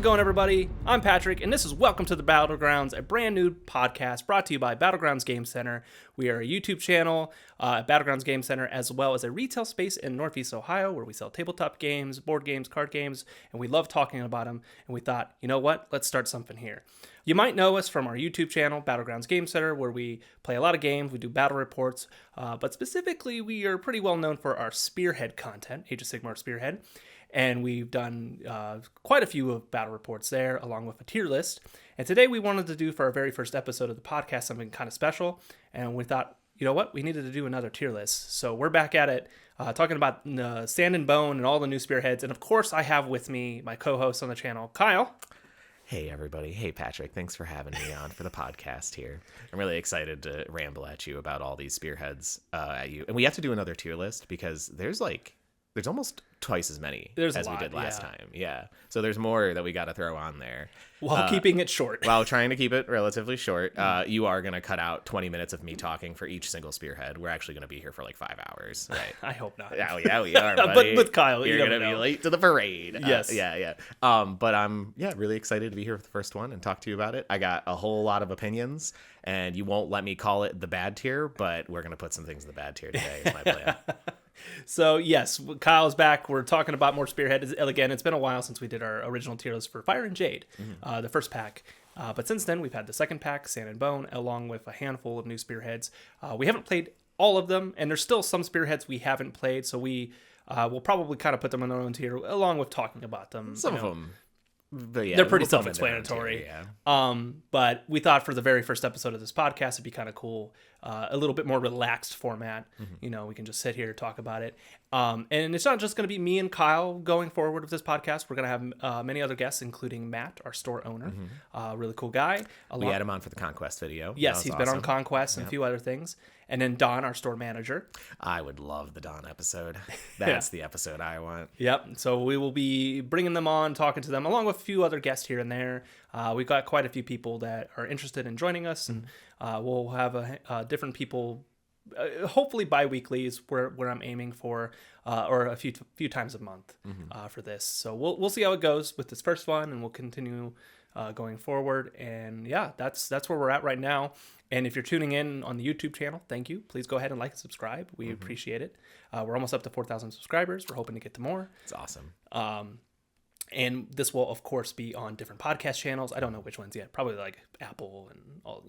it going, everybody? I'm Patrick, and this is Welcome to the Battlegrounds, a brand new podcast brought to you by Battlegrounds Game Center. We are a YouTube channel at Battlegrounds Game Center, as well as a retail space in Northeast Ohio where we sell tabletop games, board games, card games, and we love talking about them. And we thought, you know what? Let's start something here. You might know us from our YouTube channel, Battlegrounds Game Center, where we play a lot of games, we do battle reports, but specifically we are pretty well known for our Spearhead content, Age of Sigmar Spearhead. And we've done quite a few of battle reports there, along with a tier list. And today we wanted to do, for our very first episode of the podcast, something kind of special. And we thought, you know what? We needed to do another tier list. So we're back at it, talking about Sand and Bone and all the new Spearheads. And of course, I have with me my co-host on the channel, Kyle. Hey, everybody. Hey, Patrick. Thanks for having me on for the podcast here. I'm really excited to ramble at you about all these Spearheads at you. And we have to do another tier list because there's almost twice as many as we did last time. Yeah. So there's more that we got to throw on there. While keeping it short. While trying to keep it relatively short. You are going to cut out 20 minutes of me talking for each single Spearhead. We're actually going to be here for like 5 hours, right? I hope not. Yeah, we are, buddy. But with Kyle, you're going to be late to the parade. Yes. Yeah. But I'm really excited to be here for the first one and talk to you about it. I got a whole lot of opinions, and you won't let me call it the bad tier, but we're going to put some things in the bad tier today is my plan. So, yes, Kyle's back. We're talking about more Spearhead. Again, it's been a while since we did our original tier list for Fire and Jade, the first pack. But since then, we've had the second pack, Sand and Bone, along with a handful of new Spearheads. We haven't played all of them, and there's still some Spearheads we haven't played, so we will probably kind of put them in their own tier, along with talking about them. Some of them. But yeah, they're pretty self-explanatory. Yeah. But we thought for the very first episode of this podcast, it'd be kind of cool, a little bit more relaxed format. You know, we can just sit here, talk about it. And it's not just going to be me and Kyle going forward with this podcast. We're going to have many other guests, including Matt, our store owner, really cool guy. We had him on for the Conquest video. Yes, he's been on Conquest and a few other things. And then Don, our store manager. I would love the Don episode. That's the episode I want. Yep. So we will be bringing them on, talking to them, along with a few other guests here and there. We've got quite a few people that are interested in joining us, and we'll have different people. Hopefully bi-weekly is where I'm aiming for, or a few times a month for this. So we'll see how it goes with this first one, and we'll continue going forward. And yeah, that's where we're at right now. And if you're tuning in on the YouTube channel, thank you. Please go ahead and like and subscribe. We appreciate it. We're almost up to 4,000 subscribers. We're hoping to get to more. It's awesome. And this will, of course, be on different podcast channels. I don't know which ones yet. Probably like Apple and all,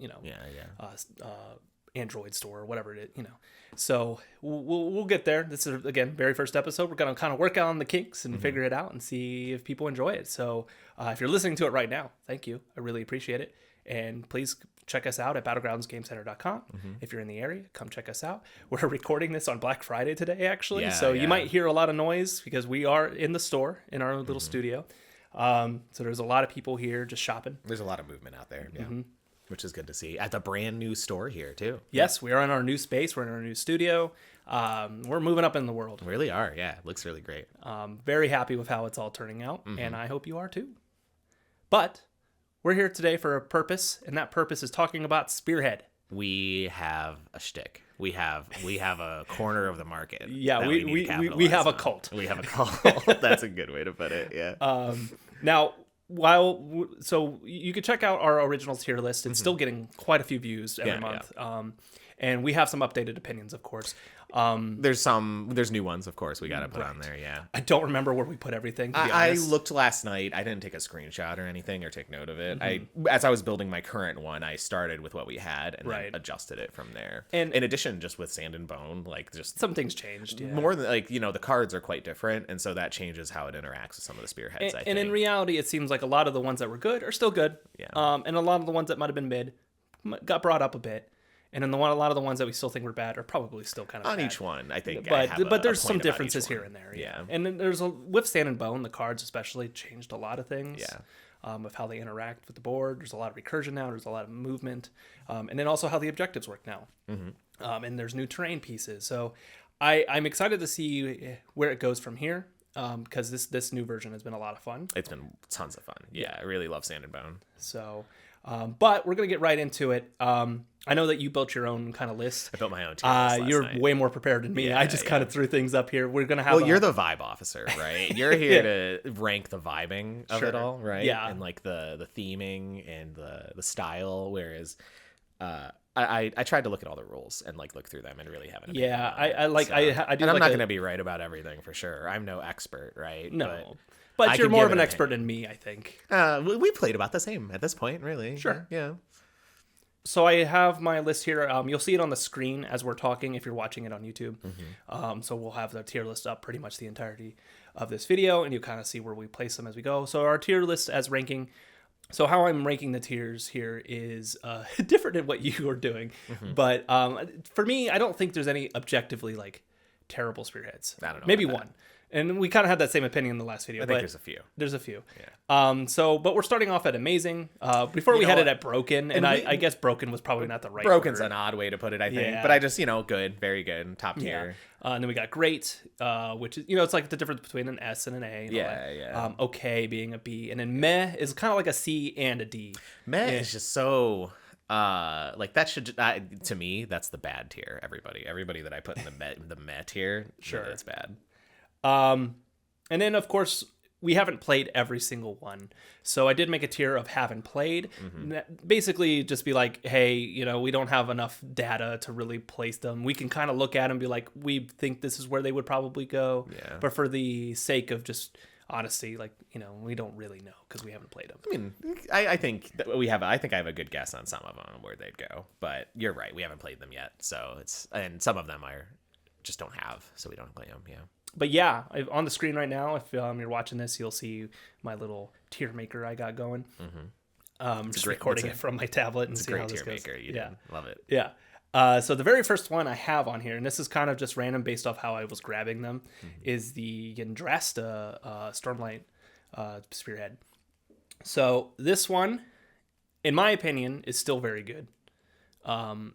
Android store or whatever it is, So we'll get there. This is, again, very first episode. We're going to kind of work on the kinks and figure it out and see if people enjoy it. So if you're listening to it right now, thank you. I really appreciate it. And please check us out at battlegroundsgamecenter.com. If you're in the area, come check us out. We're recording this on Black Friday today, actually. You might hear a lot of noise because we are in the store in our little studio. So there's a lot of people here just shopping. There's a lot of movement out there. Yeah. Which is good to see at the brand new store here too. Yes, we are in our new space. We're in our new studio. We're moving up in the world. We really are. Yeah, it looks really great. Very happy with how it's all turning out, and I hope you are too. But we're here today for a purpose, and that purpose is talking about Spearhead. We have a shtick. We have a corner of the market. Yeah, we have a cult. We have a cult. That's a good way to put it. Yeah. Now, so you can check out our original tier list. It's still getting quite a few views every month. Yeah. And we have some updated opinions, of course. There's new ones, of course, we got to put on there. Yeah. I don't remember where we put everything. I looked last night. I didn't take a screenshot or anything or take note of it. As I was building my current one, I started with what we had and then adjusted it from there. And in addition, just with Sand and Bone, just some things changed. Yeah. More than the cards are quite different, and so that changes how it interacts with some of the Spearheads. And in reality, it seems like a lot of the ones that were good are still good. Yeah. And a lot of the ones that might have been mid got brought up a bit. And then a lot of the ones that we still think were bad are probably still kind of on bad. Each one, I think. But there's some differences here and there. Yeah. And then with Sand and Bone, the cards especially changed a lot of things. Yeah. Of how they interact with the board. There's a lot of recursion now. There's a lot of movement. And then also how the objectives work now. And there's new terrain pieces. So I'm excited to see where it goes from here. Because this new version has been a lot of fun. It's been tons of fun. Yeah, I really love Sand and Bone. So But we're going to get right into it. I know that you built your own kind of list. I built my own tier list last You're night. way more prepared than me. Yeah, I just kind of threw things up here. We're going to have Well, you're the vibe officer, right? You're here to rank the vibing of Sure. it all, right? Yeah. And like the theming and the style, whereas I tried to look at all the rules and like look through them and really have an opinion. Yeah, on it. I like So- I do. And I'm like not a- going to be right about everything for sure. I'm no expert, right? No, I but you're can more give of an an expert than me, I think. we played about the same at this point, really. Sure. Yeah. So I have my list here. You'll see it on the screen as we're talking if you're watching it on YouTube. So we'll have the tier list up pretty much the entirety of this video, and you kind of see where we place them as we go. So our tier list as ranking. So how I'm ranking the tiers here is different than what you are doing. But for me, I don't think there's any objectively like terrible spearheads. I don't know Maybe about one. And we kind of had that same opinion in the last video. I think but there's a few. There's a few. Yeah. But we're starting off at amazing. Before we had it at broken, and I guess broken was probably not the right Broken's word. an odd way to put it, I think. Yeah. But I just, good, very good, top tier. And then we got great, which is, it's like the difference between an S and an A. And all Yeah, that. yeah. Okay being a B. And then meh is kind of like a C and a D. Meh is just so like that should to me that's the bad tier. Everybody that I put in the meh tier, Sure. it's bad. And then, of course, we haven't played every single one. So I did make a tier of haven't played. Basically, just be like, hey, we don't have enough data to really place them. We can kind of look at them and be like, we think this is where they would probably go. Yeah. But for the sake of just honesty, like, we don't really know because we haven't played them. I mean, I think that I think I have a good guess on some of them where they'd go. But you're right, we haven't played them yet. So and some of them just don't have, so we don't play them. Yeah. But yeah, on the screen right now, if you're watching this, you'll see my little tier maker I got going. Just recording it from my tablet and It's a see great how this tier goes. maker. You Yeah. did. Love it. Yeah. So the very first one I have on here, and this is kind of just random based off how I was grabbing them, is the Yndrasta Stormlight Spearhead. So this one, in my opinion, is still very good.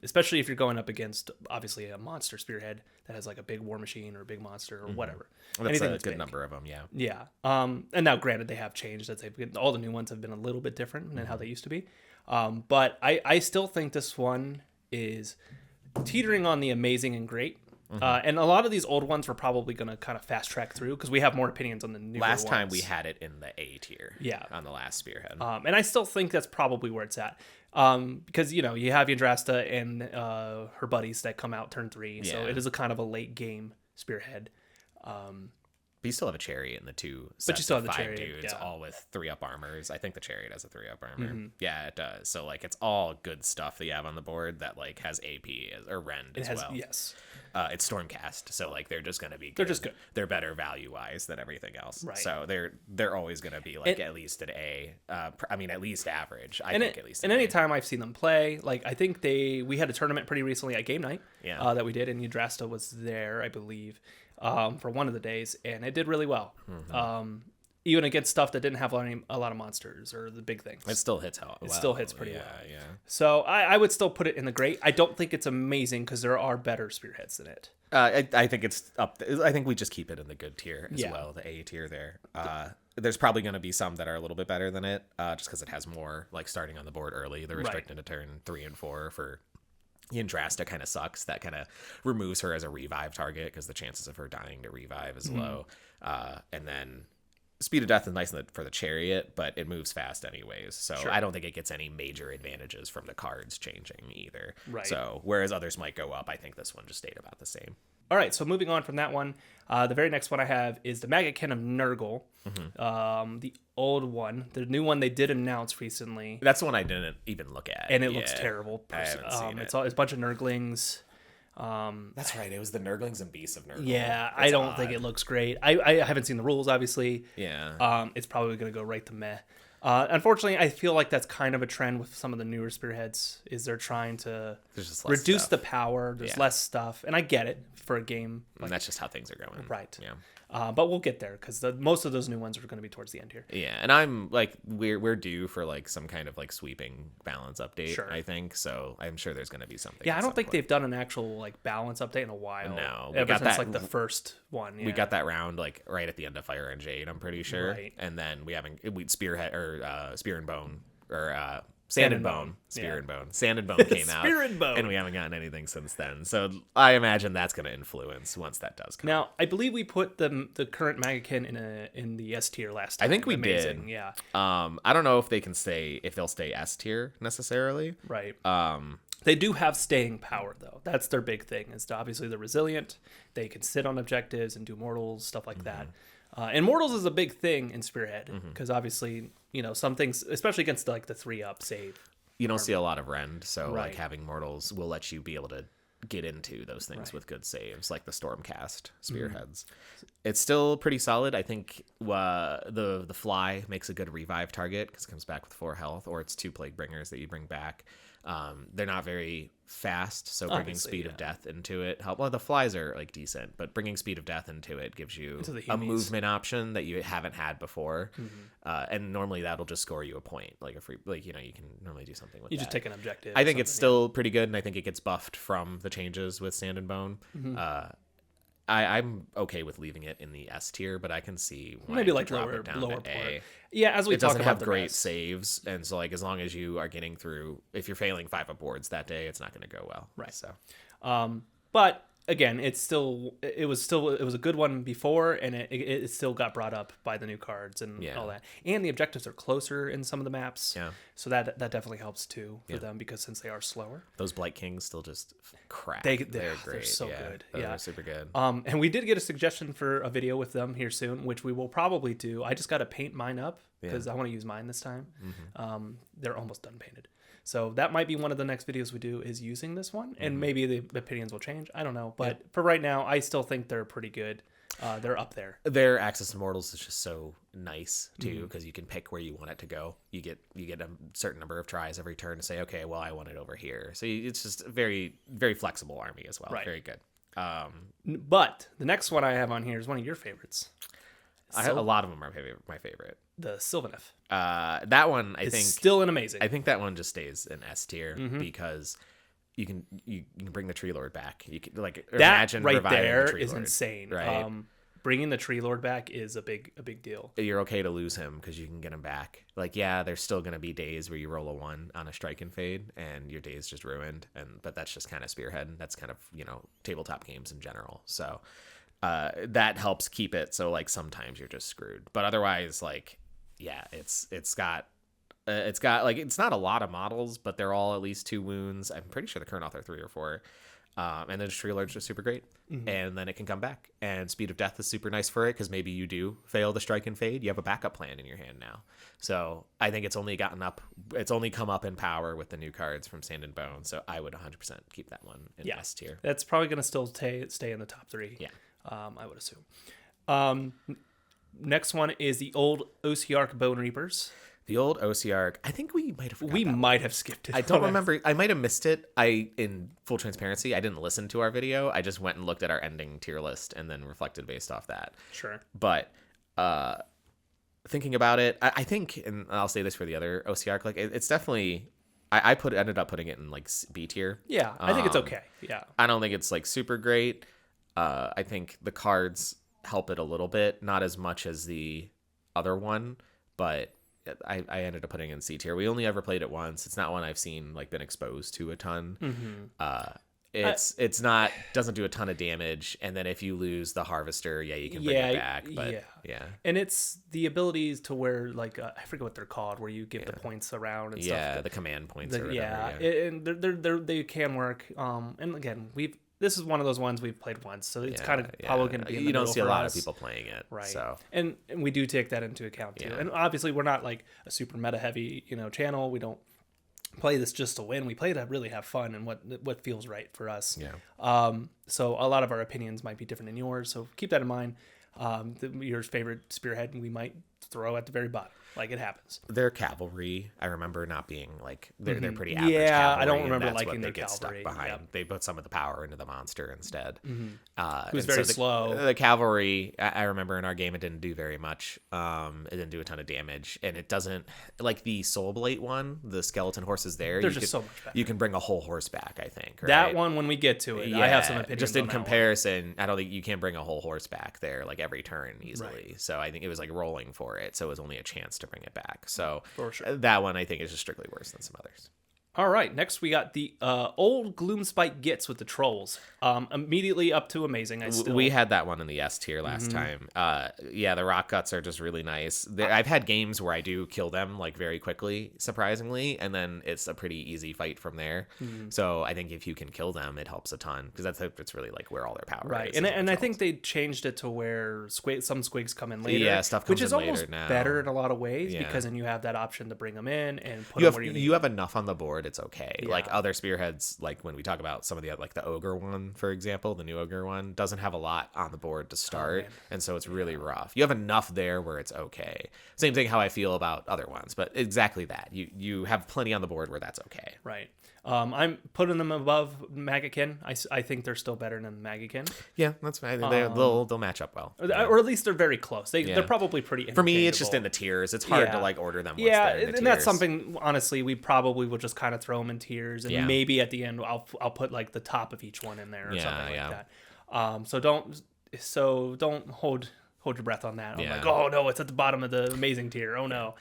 Especially if you're going up against, obviously, a monster Spearhead that has like a big war machine or a big monster or whatever. Well, Anything a that's good big. number of them. Yeah. Yeah. And now, granted, they have changed. All the new ones have been a little bit different than how they used to be. But I still think this one is teetering on the amazing and great. And a lot of these old ones we're probably going to kind of fast track through because we have more opinions on the newer ones. Last time we had it in the A tier. Yeah. On the last Spearhead. And I still think that's probably where it's at. Because, you have Yndrasta and her buddies that come out turn 3. So Yeah. it is a kind of a late game Spearhead. But you still have a chariot in the two sets But you still of have the 5 chariot, dudes, yeah. all with 3-up armors. I think the chariot has a 3-up armor. Yeah, it does. So like it's all good stuff that you have on the board that like has AP or Rend as well. Yes. It's Stormcast, so like they're just gonna be. They're just good. They're better value wise than everything else. Right. So they're always gonna be like at least an A. I mean at least average. I think at least. And any time I've seen them play, like I think we had a tournament pretty recently at Game Night. Yeah. That we did, and Yndrasta was there, I believe, for one of the days, and it did really well. Even against stuff that didn't have a lot of monsters or the big things. It still hits well. It still hits pretty well. Yeah. So I would still put it in the great. I don't think it's amazing because there are better Spearheads than it. I think it's up. I think we just keep it in the good tier as Yeah. well, the A tier there. There's probably going to be some that are a little bit better than it, just because it has more like starting on the board early. They're restricted to turn 3 and 4 for. Yndrasta kind of sucks. That kind of removes her as a revive target because the chances of her dying to revive is low. And then Speed of Death is nice for the chariot, but it moves fast anyways. So I don't think it gets any major advantages from the cards changing either. Right. So whereas others might go up, I think this one just stayed about the same. All right, so moving on from that one, the very next one I have is the Magakin of Nurgle, the old one. The new one they did announce recently. That's one I didn't even look at. And it looks terrible. I haven't seen it's a bunch of Nurglings. That's right. It was the Nurglings and Beasts of Nurgle. Yeah, That's I don't odd. think it looks great. I haven't seen the rules, obviously. Yeah. It's probably going to go right to meh. Unfortunately, I feel like that's kind of a trend with some of the newer Spearheads, is they're trying to There's just less reduce stuff. the power. There's Yeah. less stuff. And I get it for a game. And that's just how things are going. Right. Yeah. But we'll get there because most of those new ones are going to be towards the end here. Yeah, and I'm like we're due for like some kind of like sweeping balance update. Sure. I think so. I'm sure there's going to be something. Yeah, at I don't some think point. they've done an actual like balance update in a while. No, we ever got since that- like the first one. Yeah. We got that round like right at the end of Fire and Jade. I'm pretty sure. Right. And then we Spearhead or Spear and Bone or Sand and Bone. Spear and Bone. Sand and Bone came out. Spear and Bone. And we haven't gotten anything since then. So I imagine that's going to influence once that does come. Now, I believe we put the current Magakin in the S tier last time. I think we Amazing. did. Yeah. I don't know if they'll stay S tier necessarily. Right. They do have staying power, though. That's their big thing. Is obviously they're resilient. They can sit on objectives and do mortals, stuff like that. And mortals is a big thing in Spearhead because obviously, some things, especially against like the 3-up save. You don't see a lot of rend, so like having mortals will let you be able to get into those things with good saves, like the Stormcast Spearheads. It's still pretty solid. I think the fly makes a good revive target because it comes back with 4 health, or it's 2 Plague Bringers that you bring back. They're not very fast, so bringing Speed of Death into it help. Well, the flies are like decent, but bringing Speed of Death into it gives you a movement option that you haven't had before, and normally that'll just score you a point, like a free, you can normally do something with. You just take an objective. I think it's still pretty good, and I think it gets buffed from the changes with Sand and Bone. I'm okay with leaving it in the S tier, but I can see why maybe like drop lower it down part. to A. Yeah, as we it talk doesn't about have the great rest. saves, and so like as long as you are getting through, if you're failing 5-up boards that day, it's not going to go well. Right. So, but again, it was a good one before, and it still got brought up by the new cards and all that. And the objectives are closer in some of the maps. Yeah. So that definitely helps too for them because since they are slower. Those Blight Kings still just crack. They're great. They're so good. They're super good. And we did get a suggestion for a video with them here soon, which we will probably do. I just got to paint mine up because I want to use mine this time. They're almost done painted. So that might be one of the next videos we do is using this one, and maybe the opinions will change. I don't know, but for right now, I still think they're pretty good. They're up there. Their access to mortals is just so nice too, because you can pick where you want it to go. You get a certain number of tries every turn to say, okay, well, I want it over here. So it's just a very, very flexible army as well. Right. Very good. But the next one I have on here is one of your favorites. A lot of them are my favorite. The Sylvaneth. That one I think still an amazing. I think that one just stays in S tier because you can bring the Tree Lord back. You can imagine right reviving there the Tree is Lord, insane. Right? Bringing the Tree Lord back is a big deal. You're okay to lose him because you can get him back. There's still going to be days where you roll a 1 on a strike and fade and your day is just ruined. But that's just kind of Spearhead. That's kind of tabletop games in general. So that helps keep it. So sometimes you're just screwed. But otherwise it's got it's not a lot of models, but they're all at least 2 wounds. I'm pretty sure the current author 3 or 4. And then Tree Lord's just super great. And then it can come back. And Speed of Death is super nice for it because maybe you do fail the strike and fade. You have a backup plan in your hand now. So I think it's only come up in power with the new cards from Sand and Bone. So I would 100% keep that one in S tier. That's probably going to still stay in the top 3. Yeah. I would assume. Next one is the old Oarch Bone Reapers. The old Oarch, I think we might have skipped it. I don't remember. I might have missed it. In full transparency, I didn't listen to our video. I just went and looked at our ending tier list and then reflected based off that. Sure. But thinking about it, I think, and I'll say this for the other Oarch, it's definitely. I ended up putting it in B tier. Yeah, I think it's okay. Yeah. I don't think it's super great. I think the cards help it a little bit, not as much as the other one, but I ended up putting it in C tier. We only ever played it once. It's not one I've seen been exposed to a ton. It's not doesn't do a ton of damage, and then if you lose the Harvester, you can bring it back. But and it's the abilities to where I forget what they're called, where you give the points around and stuff. Yeah, the command points. Or whatever, and they can work. And again, this is one of those ones we've played once, so it's kind of probably going to be in the middle. You don't see a lot of people playing it, right? So and we do take that into account too. And obviously, we're not a super meta heavy channel. We don't play this just to win. We play to really have fun and what feels right for us. Yeah. So a lot of our opinions might be different than yours. So keep that in mind. Your favorite Spearhead, we might throw at the very bottom. It happens. Their cavalry, I remember not being they're pretty average. Yeah, cavalry, I don't remember and that's liking what their they get cavalry. Stuck behind. Yep. They put some of the power into the monster instead. It was very slow. The cavalry, I remember in our game, it didn't do very much. It didn't do a ton of damage, and it doesn't the Soulblight one. The skeleton horses there. They're just so much better. You can bring a whole horse back. I think right? That one when we get to it. I have some opinions. Just in comparison, I don't think you can bring a whole horse back there every turn easily. Right. So I think it was rolling for it. So it was only a chance to bring it back. So For sure. that one I think is just strictly worse than some others. All right, next we got the old Gloomspike Gits with the trolls. Immediately up to amazing. We had that one in the S tier last time. Yeah, the rock guts are just really nice. I've had games where I do kill them like very quickly, surprisingly, and then it's a pretty easy fight from there. So I think if you can kill them, it helps a ton because that's really like where all their power right. is. And I think they changed it to where some squigs come in later. Yeah, stuff comes which is in later almost now. better in a lot of ways because then you have that option to bring them in and put you them have where you need. you have enough on the board. It's okay. Yeah. Like other spearheads, like when we talk about some of the like the ogre one, for example, the new ogre one doesn't have a lot on the board to start, and so it's really rough. You have enough there where it's okay. Same thing how I feel about other ones, but exactly that. You have plenty on the board where that's okay. Right. I'm putting them above Magakin. I think they're still better than Magakin. Yeah, that's fine. They'll match up well. Or at least they're very close. They're probably pretty For me, it's just in the tiers. It's hard to like order them. Yeah, and that's something, honestly, we probably will just kind of throw them in tiers. And maybe at the end, I'll put like the top of each one in there or something like that. So don't hold your breath on that. I'm like, oh no, it's at the bottom of the amazing tier. Oh no.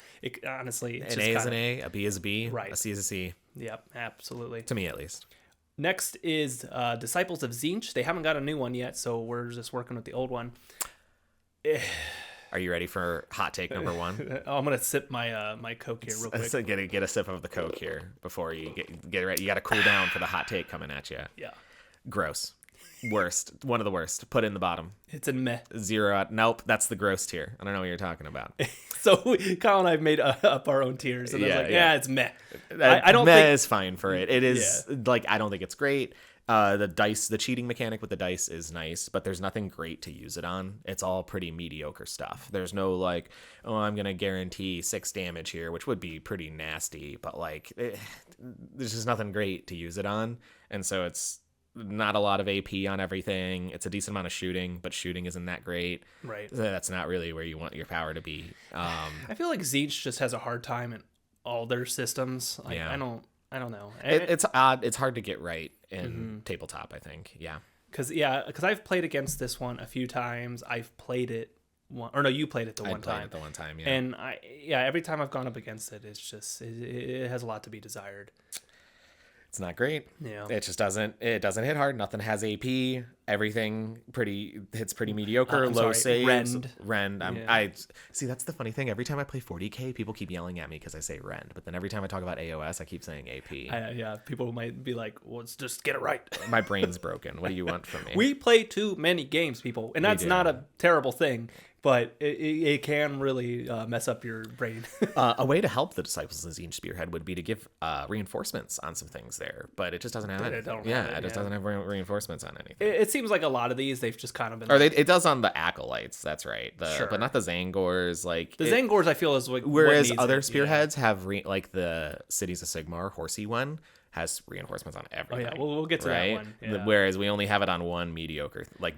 Honestly, it's an A is an A, a B is a B, right. A C is a C. Yep, absolutely. To me, at least. Next is Disciples of Tzeentch. They haven't got a new one yet, so we're just working with the old one. Are you ready for hot take number one? I'm gonna sip my Coke here real quick. So get a sip of the Coke here before you get ready. You got to cool down for the hot take coming at you. Yeah. Gross. Worst. One of the worst. Put in the bottom. It's a meh. 0 out. Nope. That's the gross tier. I don't know what you're talking about. So Kyle and I have made up our own tiers, and I was like, it's meh. I don't think is fine for it. It is like I don't think it's great. The cheating mechanic with the dice is nice, but there's nothing great to use it on. It's all pretty mediocre stuff. There's no like, oh, I'm gonna guarantee 6 damage here, which would be pretty nasty, but like, there's just nothing great to use it on, and so it's not a lot of AP on everything. It's a decent amount of shooting, but shooting isn't that great. Right. That's not really where you want your power to be. I feel like Tzeentch just has a hard time in all their systems. Like, I don't know. It's odd. It's hard to get right in tabletop, I think. Yeah. Because I've played against this one a few times. I've played it you played it the one time. The one time, yeah. And every time I've gone up against it, it's just it has a lot to be desired. It's not great. Yeah. It just doesn't hit hard. Nothing has AP. Everything hits pretty mediocre. Low saves. Rend. I see. That's the funny thing. Every time I play 40K, people keep yelling at me because I say Rend. But then every time I talk about AOS, I keep saying AP. People might be like, well, let's just get it right. My brain's broken. What do you want from me? We play too many games, people. And that's not a terrible thing. But it can really mess up your brain. A way to help the Disciples of Tzeentch Spearhead would be to give reinforcements on some things there, but it just doesn't have it. It just doesn't have reinforcements on anything. It seems like a lot of these they've just kind of been. Or it does on the Acolytes. That's right. But not the Zangors. Like Zangors, I feel is like. Whereas other Spearheads have like the Cities of Sigmar Horsey one has reinforcements on everything. Oh yeah, we'll get to that one. Yeah. Whereas we only have it on one mediocre, like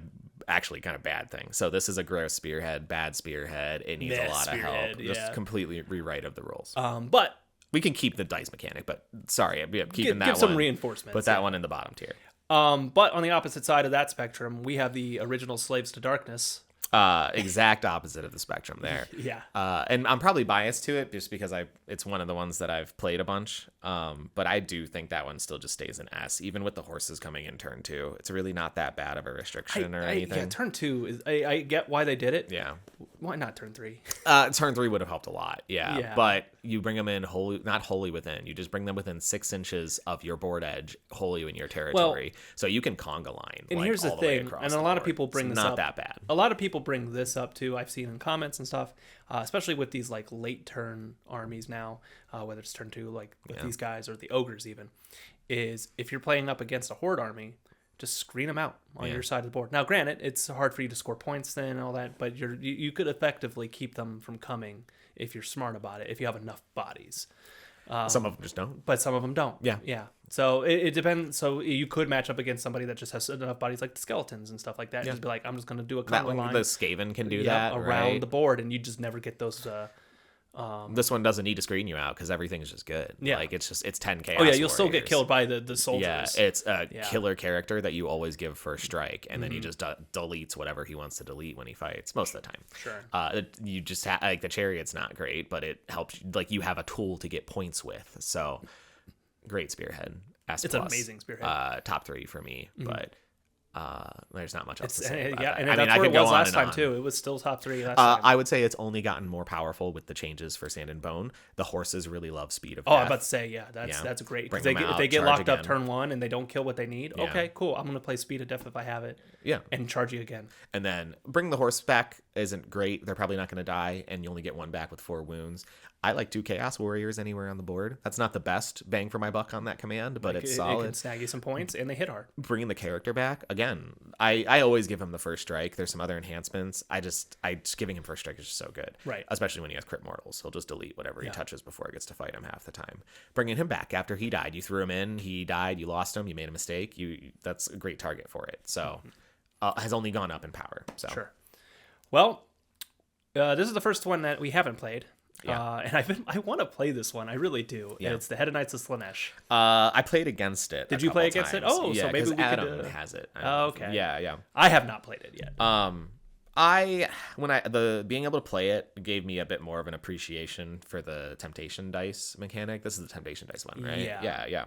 actually kind of bad thing. So this is a gross Spearhead, bad Spearhead. It needs a lot of help. Just completely rewrite of the rules. But we can keep the dice mechanic, but sorry, I'm keeping that one. Give some reinforcements. Put that one in the bottom tier. But on the opposite side of that spectrum, we have the original Slaves to Darkness. Exact opposite of the spectrum there. Yeah. And I'm probably biased to it just because it's one of the ones that I've played a bunch. But I do think that one still just stays an S, even with the horses coming in turn 2. It's really not that bad of a restriction or anything. Yeah, turn 2 is. I get why they did it. Yeah. Why not turn 3? Turn 3 would have helped a lot. Yeah. But you bring them in not wholly within. You just bring them within 6 inches of your board edge, wholly in your territory. So you can conga line. And here's the thing, and a lot of people bring this up. Not that bad. A lot of people bring this up too. I've seen in comments and stuff, especially with these like late turn armies now, whether it's turn 2 like with these guys or the ogres even, is if you're playing up against a horde army, just screen them out on your side of the board. Now, granted, it's hard for you to score points then and all that, but you could effectively keep them from coming if you're smart about it, if you have enough bodies. Some of them just don't. But some of them don't. Yeah. So it depends. So you could match up against somebody that just has enough bodies like the skeletons and stuff like that. Just be like, I'm just going to do a conga line. The Skaven can do that around the board, and you just never get those This one doesn't need to screen you out because everything's just good. Yeah. Like it's 10 chaos. Oh yeah, you'll still get warriors. killed by the soldiers. Yeah, it's a killer character that you always give first strike, and then he just deletes whatever he wants to delete when he fights most of the time. Sure. You just like the chariot's not great, but it helps. Like you have a tool to get points with. So great Spearhead. S+. It's an amazing Spearhead. Top 3 for me, but. There's not much else to say about yeah, that. and I mean, that's I where could it go was on last and time on. too. It was still top 3 last time. I would say it's only gotten more powerful with the changes for Sand and Bone. The horses really love speed of Oh, death. I'm about to say, that's great. Because Bring them if out, they get charge locked up again. turn 1 and they don't kill what they need, Yeah. okay, cool. I'm going to play Speed of Death if I have it. Yeah. And charge you again. And then bring the horse back isn't great. They're probably not going to die, and you only get 1 back with 4 wounds. I like 2 Chaos Warriors anywhere on the board. That's not the best bang for my buck on that command, but it's solid. It can snag you some points, and they hit hard. Bringing the character back again, I always give him the first strike. There's some other enhancements. I just giving him first strike is just so good, Right? Especially when he has crit mortals, he'll just delete whatever he touches before he gets to fight him half the time. Bringing him back after he died, you threw him in, he died, you lost him, you made a mistake. That's a great target for it. So has only gone up in power. So Sure. Well, this is the first one that we haven't played. Yeah. And I want to play this one. I really do. Yeah. And it's the Head of Knights of Slaanesh. I played against it. Did you play against it? Oh, yeah, so maybe 'cause we Adam could. has it. Oh, okay. Yeah. I have not played it yet. Being able to play it gave me a bit more of an appreciation for the temptation dice mechanic. This is the temptation dice one, right? Yeah.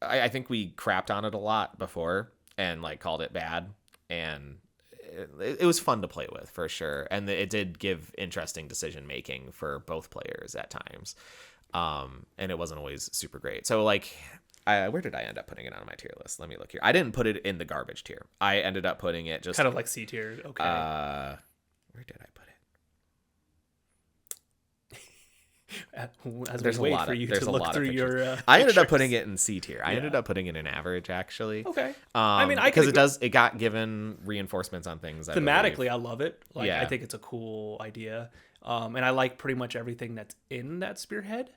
I think we crapped on it a lot before and like called it bad, and it was fun to play with for sure, and it did give interesting decision making for both players at times, and it wasn't always super great. So like, where did I end up putting it on my tier list? Let me look here. I didn't put it in the garbage tier. I ended up putting it just kind of like C tier. Okay. Where did I put it? As There's we a wait lot for of you there's to a look lot of through pictures. your. I ended up pictures. putting it in C tier. I ended up putting it in average actually. Okay. I mean, because it got given reinforcements on things. Thematically, I love it. Like, Yeah. I think it's a cool idea. And I like pretty much everything that's in that Spearhead.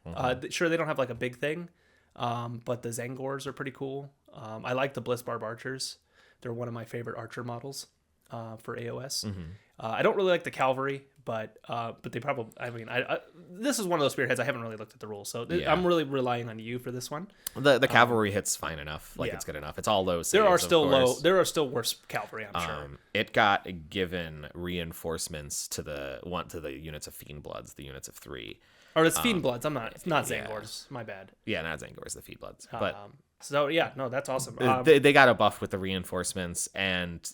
Sure, they don't have like a big thing, but the Zangors are pretty cool. I like the Blissbarb Archers. They're one of my favorite archer models for AOS. I don't really like the Cavalry, but they probably. I mean, this is one of those Spearheads. I haven't really looked at the rules, so Yeah. I'm really relying on you for this one. The cavalry hits fine enough. Like yeah. It's good enough. It's all low saves, There are of still course. there are still worse Cavalry, I'm sure. It got given reinforcements to the units of Fiend Bloods, the units of 3. Or it's Fiend Bloods. It's not yeah. Zangors. My bad. Yeah, not Zangors, the Fiend Bloods. But So yeah, no, that's awesome. they got a buff with the reinforcements, and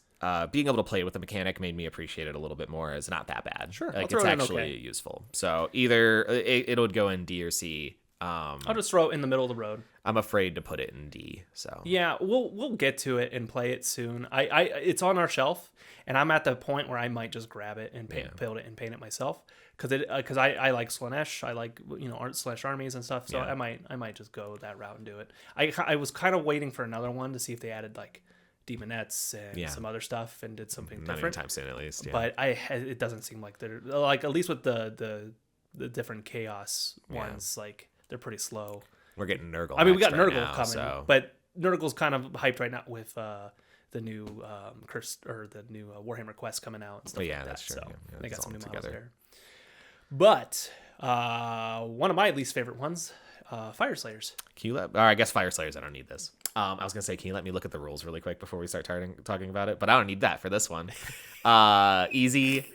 being able to play it with the mechanic made me appreciate it a little bit more. It's not that bad. Sure, like I'll throw it's it in actually okay. useful. So either it would go in D or C. I'll just throw it in the middle of the road. I'm afraid to put it in D. So Yeah, we'll get to it and play it soon. It's on our shelf, and I'm at the point where I might just grab it and build it and paint it myself because I like Slaanesh. I like Slaanesh armies and stuff. So Yeah. I might just go that route and do it. I was kind of waiting for another one to see if they added like demonettes and some other stuff and did something not different. anytime soon, at least. Yeah. But it doesn't seem like they're like, at least with the different chaos ones, like they're pretty slow. We're getting Nurgle. I mean, we got next right Nurgle now, coming, so. but Nurgle's kind of hyped right now with the new Cursed or the new Warhammer Quest coming out and stuff like that. That's true. So Yeah, they it's got some all new models together. there. But one of my least favorite ones, Fire Slayers. Can you I guess Fire Slayers, I don't need this. I was going to say, can you let me look at the rules really quick before we start talking about it? But I don't need that for this one. Easy.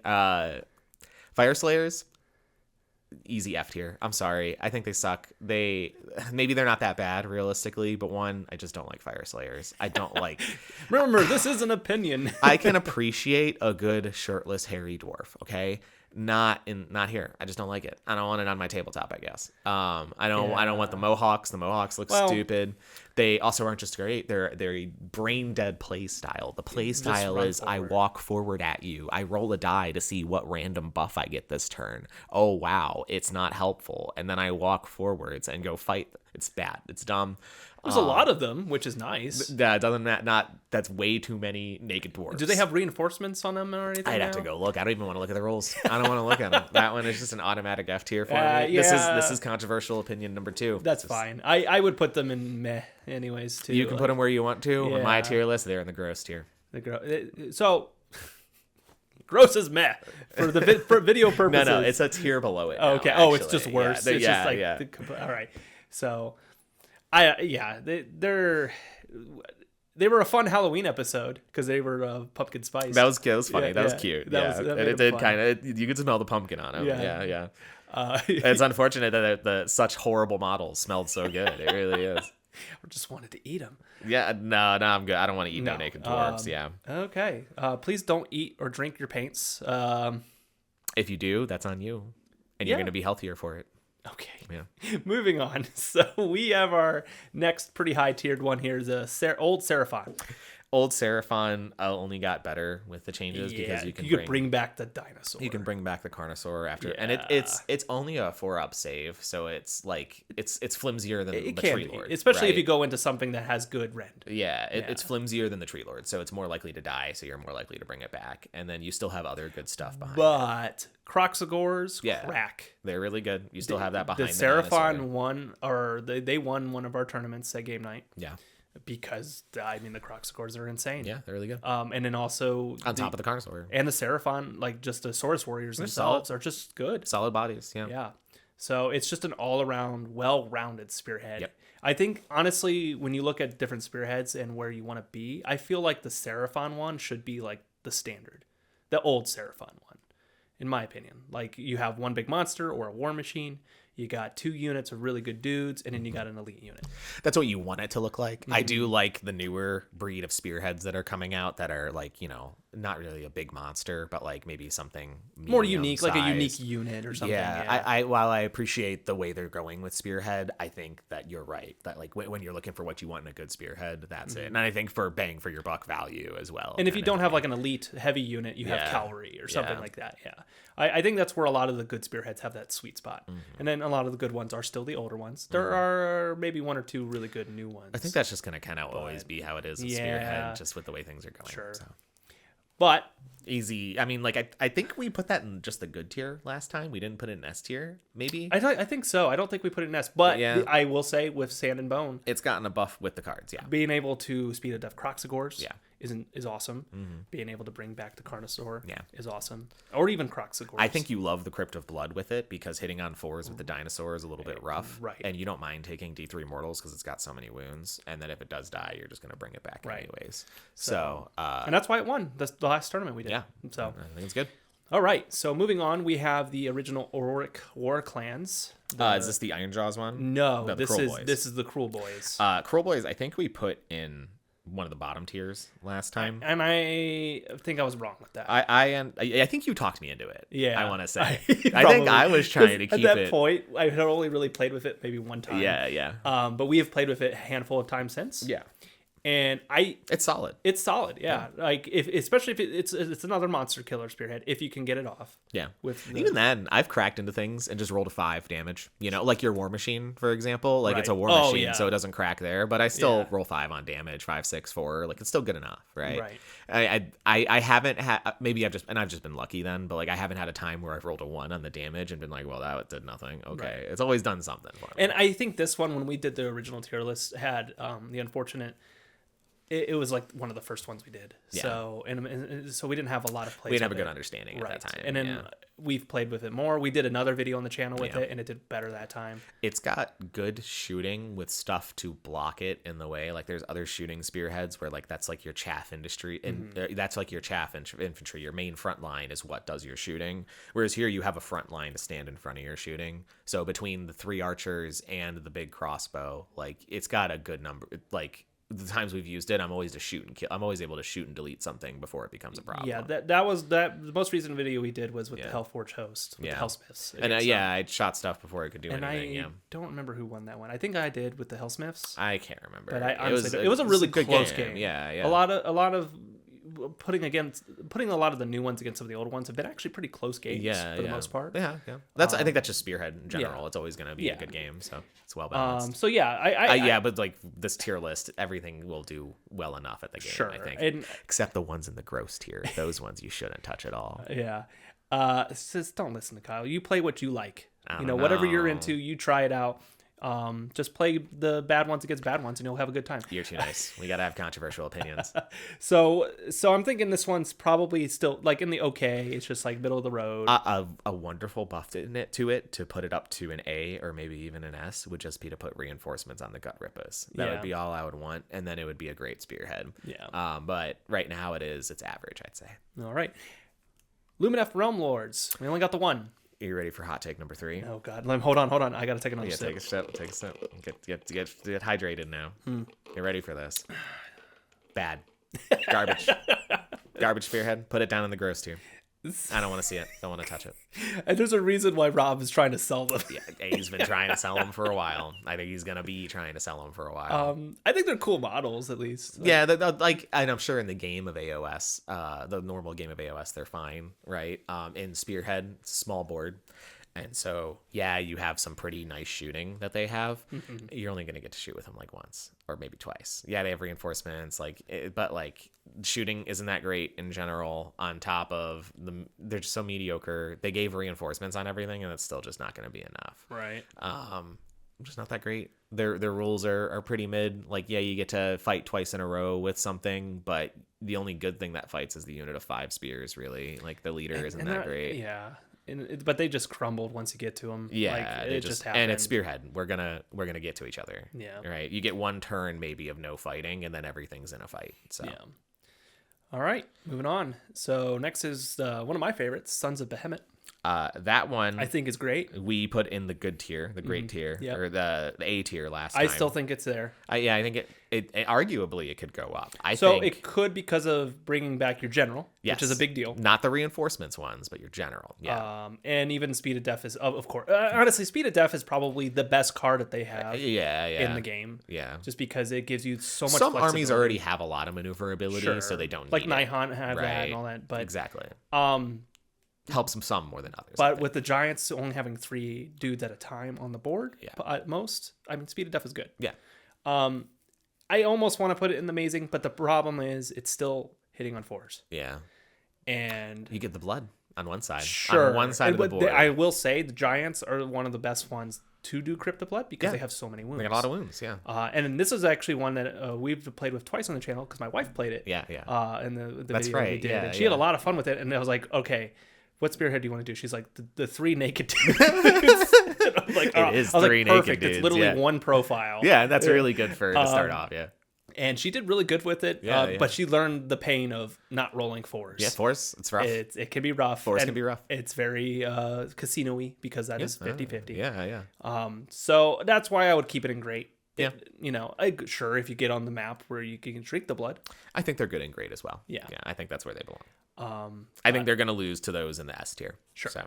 Fire Slayers, easy F tier. I'm sorry. I think they suck. Maybe they're not that bad realistically, but one, I just don't like Fire Slayers. I don't like. Remember, this is an opinion. I can appreciate a good shirtless hairy dwarf, okay? Not here. I just don't like it. I don't want it on my tabletop, I guess. I don't want the Mohawks. The Mohawks look stupid. They also aren't just great. They're a brain dead play style. The play style is forward. I walk forward at you. I roll a die to see what random buff I get this turn. Oh wow, it's not helpful. And then I walk forwards and go fight. It's bad. It's dumb. There's a lot of them, which is nice. That's way too many naked dwarves. Do they have reinforcements on them or anything? I'd have to go look. I don't even want to look at the rules. I don't want to look at them. That one is just an automatic F tier for me. Yeah. This is controversial opinion number 2. That's fine. I would put them in meh anyways too. You can put them where you want to. Yeah. On my tier list, they're in the gross tier. So Gross as meh for for video purposes. No, it's a tier below it. Okay. Now, Oh, it's just worse. Yeah, It's just like all right. So, they were a fun Halloween episode because they were pumpkin spice. That was cute. That was funny. Yeah, that was yeah. cute. That And made it did fun. kind of. You could smell the pumpkin on him. Yeah. Yeah. It's unfortunate that such horrible models smelled so good. It really is. I just wanted to eat them. Yeah. No, I'm good. I don't want to eat no naked dwarves. Yeah. Okay. Please don't eat or drink your paints. If you do, that's on you, and you're going to be healthier for it. Okay. Yeah. Moving on. So we have our next pretty high tiered one here is old Seraphon. Old Seraphon only got better with the changes because you can bring back the dinosaur. You can bring back the Carnosaur after, and Yeah. it's only a 4-up save, so it's like it's flimsier than the can Tree be, Lord, especially if right? you go into something that has good rend. Yeah, it's flimsier than the Tree Lord, so it's more likely to die, so you're more likely to bring it back, and then you still have other good stuff behind. But Croxagores Yeah. crack. They're really good. You still have that behind. The dinosaur. Seraphon won, or they won one of our tournaments at game night. Yeah, Because the Croxagores are insane. yeah, they're really good. And then also On top of the Carnosaur, and the Seraphon, like just the Saurus Warriors themselves are just good. solid bodies. Yeah, Yeah. So it's just an all-around, well-rounded Spearhead. Yep. I think, honestly, when you look at different Spearheads and where you want to be, I feel like the Seraphon one should be like the standard. The old Seraphon one, in my opinion. Like, you have one big monster or a war machine. You got 2 units of really good dudes, and then you got an elite unit. That's what you want it to look like. I do like the newer breed of Spearheads that are coming out that are like, not really a big monster, but like maybe something More unique, like a medium-sized. unique unit or something. Yeah, I while I appreciate the way they're going with Spearhead, I think that you're right. That like when you're looking for what you want in a good Spearhead, that's it. And I think for bang for your buck value as well. And if you don't have like an elite heavy unit, you have Yeah. cavalry or something Yeah. like that. Yeah. I think that's where a lot of the good Spearheads have that sweet spot. And then a lot of the good ones are still the older ones. There are maybe 1 or 2 really good new ones. I think that's just gonna kind of always be how it is with Yeah. Spearhead, just with the way things are going. Sure. So. But Easy. I mean, like I think we put that in just the good tier last time. We didn't put it in S tier, maybe. I think so. I don't think we put it in S. But Yeah. I will say with Sand and Bone, It's gotten a buff with the cards. Yeah. being able to speed a death Croxagores Yeah. is awesome. Being able to bring back the Carnosaur Yeah. is awesome. Or even Croxagores. I think you love the Crypt of Blood with it because hitting on 4s with the dinosaur is a little bit rough. Right. And you don't mind taking D3 mortals because it's got so many wounds. And then if it does die, you're just going to bring it back Right. anyways. So, and that's why it won the last tournament we did. yeah. So, I think it's good. all right. So moving on, we have the original Auric War Clans. Is this the Ironjaws one? No, the this Cruel is Boys. this is the Cruel Boys. Cruel Boys, I think we put in one of the bottom tiers last time. And I think I was wrong with that. I think you talked me into it. Yeah. I want to say. I Probably. think I was trying to keep At that it. point, I had only really played with it maybe one time. Yeah. But we have played with it a handful of times since. Yeah. And It's solid. it's solid. Yeah. Like especially if it's another monster killer Spearhead if you can get it off. Yeah. With the- Even then, I've cracked into things and just rolled a 5 damage. Like your War Machine, for example. Like it's a Right. War Oh, Machine, yeah. so it doesn't crack there. But I still Yeah. roll 5 on damage, 5, 6, 4. Like it's still good enough, right? Right. I haven't had. Maybe I've just been lucky then. But like I haven't had a time where I've rolled a 1 on the damage and been like, well, that did nothing. Okay, it's always done something for me. And I think this one, when we did the original tier list, had the unfortunate. It was like one of the first ones we did. Yeah. So and so we didn't have a lot of plays. We didn't have a with good it. understanding Right. at that time. And then we've played with it more. We did another video on the channel with Yeah. it, and it did better that time. It's got good shooting with stuff to block it in the way. Like there's other shooting Spearheads where like that's like your chaff industry, and that's like your chaff infantry. Your main front line is what does your shooting. Whereas here you have a front line to stand in front of your shooting. So between the 3 archers and the big crossbow, like it's got a good number. Like the times we've used it, I'm always to shoot and kill. I'm always able to shoot and delete something before it becomes a problem. Yeah, that was the most recent video we did was with the Hellforge host, with Yeah. the Hellsmiths. And against them. I shot stuff before it could do And anything. I don't remember who won that one. I think I did with the Hellsmiths. I can't remember. But I honestly, it was a really close game. Yeah. A lot of putting a lot of the new ones against some of the old ones have been actually pretty close games for the most part. Yeah. I think that's just Spearhead in general. yeah. It's always going to be Yeah. a good game, so it's well balanced. So yeah, But like this tier list, everything will do well enough at the game. Sure. I think, And except the ones in the gross tier. Those ones you shouldn't touch at all. yeah. Just don't listen to Kyle. You play what you like. I You don't know, whatever you're know. into, you try it out. Just play the bad ones against bad ones, and you'll have a good time. You're too nice. We gotta have controversial opinions. So I'm thinking this one's probably still like in the okay. It's just like middle of the road. A wonderful buff in it to put it up to an A or maybe even an S would just be to put reinforcements on the Gut Rippers. That would be all I would want, and then it would be a great Spearhead. Yeah. But right now it's average, I'd say. All right. LuminF Realm Lords. We only got the one. Are you ready for hot take number 3? Oh God! Hold on. I gotta take another sip. Take a sip. Get hydrated now. Get ready for this. Bad. Garbage. Garbage Spearhead. Put it down in the gross tier. I don't want to see it. Don't want to touch it. And there's a reason why Rob is trying to sell them. Yeah, he's been trying to sell them for a while. I think he's gonna be trying to sell them for a while. I think they're cool models, at least. Yeah, like, and I'm sure in the game of AOS, the normal game of AOS, they're fine, right? In Spearhead, it's a small board, and so yeah, you have some pretty nice shooting that they have. You're only gonna get to shoot with them like once or maybe twice. Yeah, they have reinforcements, but like shooting isn't that great in general. On top of they're just so mediocre. They gave reinforcements on everything, and it's still just not gonna be enough. Right. Just not that great. Their rules are pretty mid. Like, yeah, you get to fight twice in a row with something, but the only good thing that fights is the unit of 5 spears. Really, like the leader isn't that great. Yeah. But they just crumbled once you get to them. Yeah, like, it just happened. And it's Spearhead. We're gonna get to each other. Yeah. Right. You get one turn maybe of no fighting, and then everything's in a fight. So. Yeah. All right, moving on. So next is one of my favorites, Sons of Behemoth. That one I think is great. We put in the good tier, the great tier, or the A tier last time. I still think it's there. Yeah, I think it arguably it could go up. So it could because of bringing back your general, which is a big deal. Not the reinforcements ones, but your general. Yeah. And even Speed of Death is, of course. Honestly, Speed of Death is probably the best card that they have. In the game. Yeah. Just because it gives you so much. Some armies already have a lot of maneuverability, so they don't. Like need Nihon have that and all that, but exactly. Helps them some more than others. But with the Giants only having 3 dudes at a time on the board, at most, I mean, Speed of Death is good. Yeah. I almost want to put it in the amazing, but the problem is it's still hitting on 4s. Yeah. And you get the blood on one side. Sure. On one side of the board. I will say the Giants are one of the best ones to do Crypt of Blood because they have so many wounds. They got a lot of wounds, yeah. And this is actually one that we've played with twice on the channel because my wife played it. Yeah, yeah. In the That's video right. we did. Yeah, and she had a lot of fun with it. And I was like, okay, what Spearhead do you want to do? She's like, the 3 naked dudes. Like, it is 3 like, naked perfect. dudes. It's literally one profile. Yeah, that's really good for to start off, yeah. And she did really good with it, but she learned the pain of not rolling 4s. Yeah, 4s, it's rough. It can be rough. 4s can be rough. It's very casino-y because that is 50-50. Yeah, yeah. So that's why I would keep it in great. Yeah. Sure, if you get on the map where you can drink the blood. I think they're good and great as well. Yeah. Yeah, I think that's where they belong. I think they're going to lose to those in the S tier. Sure. So.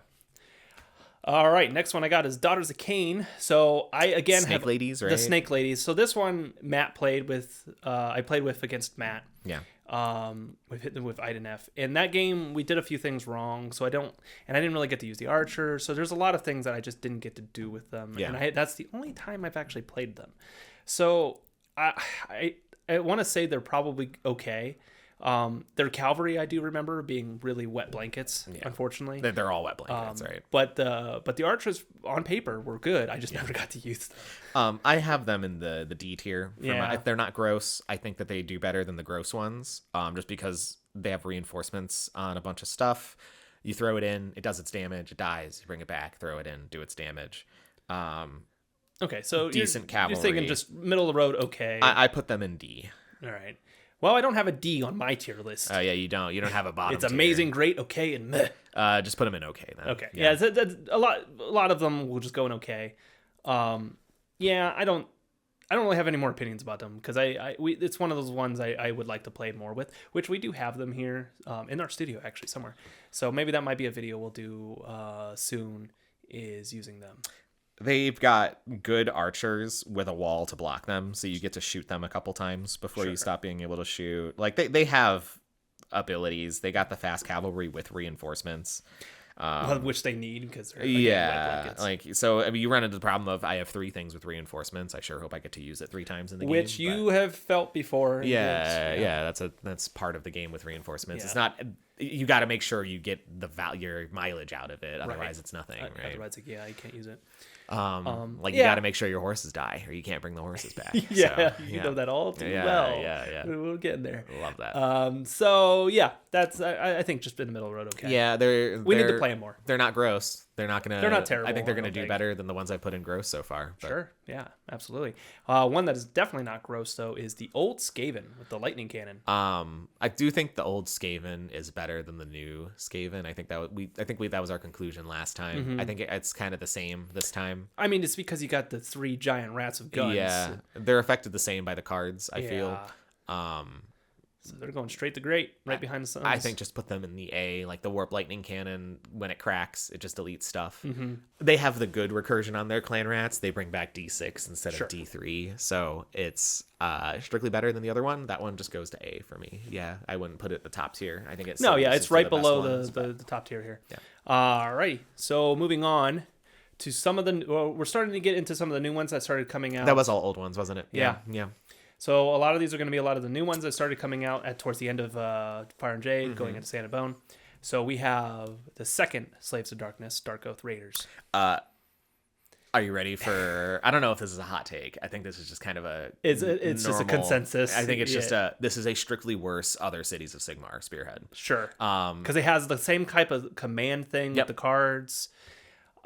All right, next one I got is Daughters of Cain. So I again Snake have Ladies, right? The Snake Ladies. So this one Matt played with. I played with against Matt. Yeah. We've hit them with Idanf. In that game, we did a few things wrong, so I didn't really get to use the Archer. So there's a lot of things that I just didn't get to do with them. Yeah. And that's the only time I've actually played them. So I want to say they're probably okay. Their cavalry, I do remember being really wet blankets. Yeah. Unfortunately, they're all wet blankets, right? But the archers on paper were good. I just never got to use them. I have them in the D tier. Yeah. They're not gross. I think that they do better than the gross ones. Just because they have reinforcements on a bunch of stuff. You throw it in, it does its damage, it dies. You bring it back, throw it in, do its damage. Okay, so decent cavalry. You're thinking just middle of the road. Okay, I put them in D. All right. Well, I don't have a D on my tier list. Oh, yeah, you don't. You don't have a bottom It's amazing, great, okay, and meh. Just put them in okay, then. Okay. Yeah, a lot of them will just go in okay. Yeah, I don't really have any more opinions about them because it's one of those ones I would like to play more with, which we do have them here in our studio, actually, somewhere. So maybe that might be a video we'll do soon, is using them. They've got good archers with a wall to block them, so you get to shoot them a couple times before you stop being able to shoot. Like, they have abilities. They got the fast cavalry with reinforcements. Which they need because they're so I mean, you run into the problem of I have 3 things with reinforcements. I sure hope I get to use it 3 times in the game. Which you have felt before. Yeah, that's part of the game with reinforcements. Yeah. It's not, you got to make sure you get your mileage out of it. Otherwise, it's nothing. Right? Otherwise, you can't use it. Like you got to make sure your horses die, or you can't bring the horses back. You know that all too well. Yeah. We'll get in there. Love that. So yeah, that's I think just in the middle of the road. Okay. Yeah, we need to play them more. They're not gross. They're not terrible. I think they're gonna do better than the ones I put in gross so far. But. Sure. Yeah. Absolutely. One that is definitely not gross though is the old Scaven with the lightning cannon. I do think the old Scaven is better than the new Scaven. I think that was our conclusion last time. Mm-hmm. I think it's kind of the same this time. I mean, it's because you got the 3 giant rats of guns. Yeah, they're affected the same by the cards. I feel. So they're going straight to great, right behind the suns. I think just put them in the A, like the Warp Lightning Cannon. When it cracks, it just deletes stuff. Mm-hmm. They have the good recursion on their clan rats. They bring back D6 instead Sure. of D3, so it's strictly better than the other one. That one just goes to A for me. Yeah, I wouldn't put it at the top tier. I think it's it's right below ones, the top tier here. Yeah. Alrighty, so moving on to some of the. Well, we're starting to get into some of the new ones that started coming out. That was all old ones, wasn't it? Yeah. So a lot of these are going to be a lot of the new ones that started coming out towards the end of Fire and Jade, going into Sand and Bone. So we have the second Slaves of Darkness, Darkoath Raiders. Are you ready for? I don't know if this is a hot take. I think this is just kind of a. It's just a consensus. I think it's just this is a strictly worse other Cities of Sigmar Spearhead. Sure. Because it has the same type of command thing with the cards.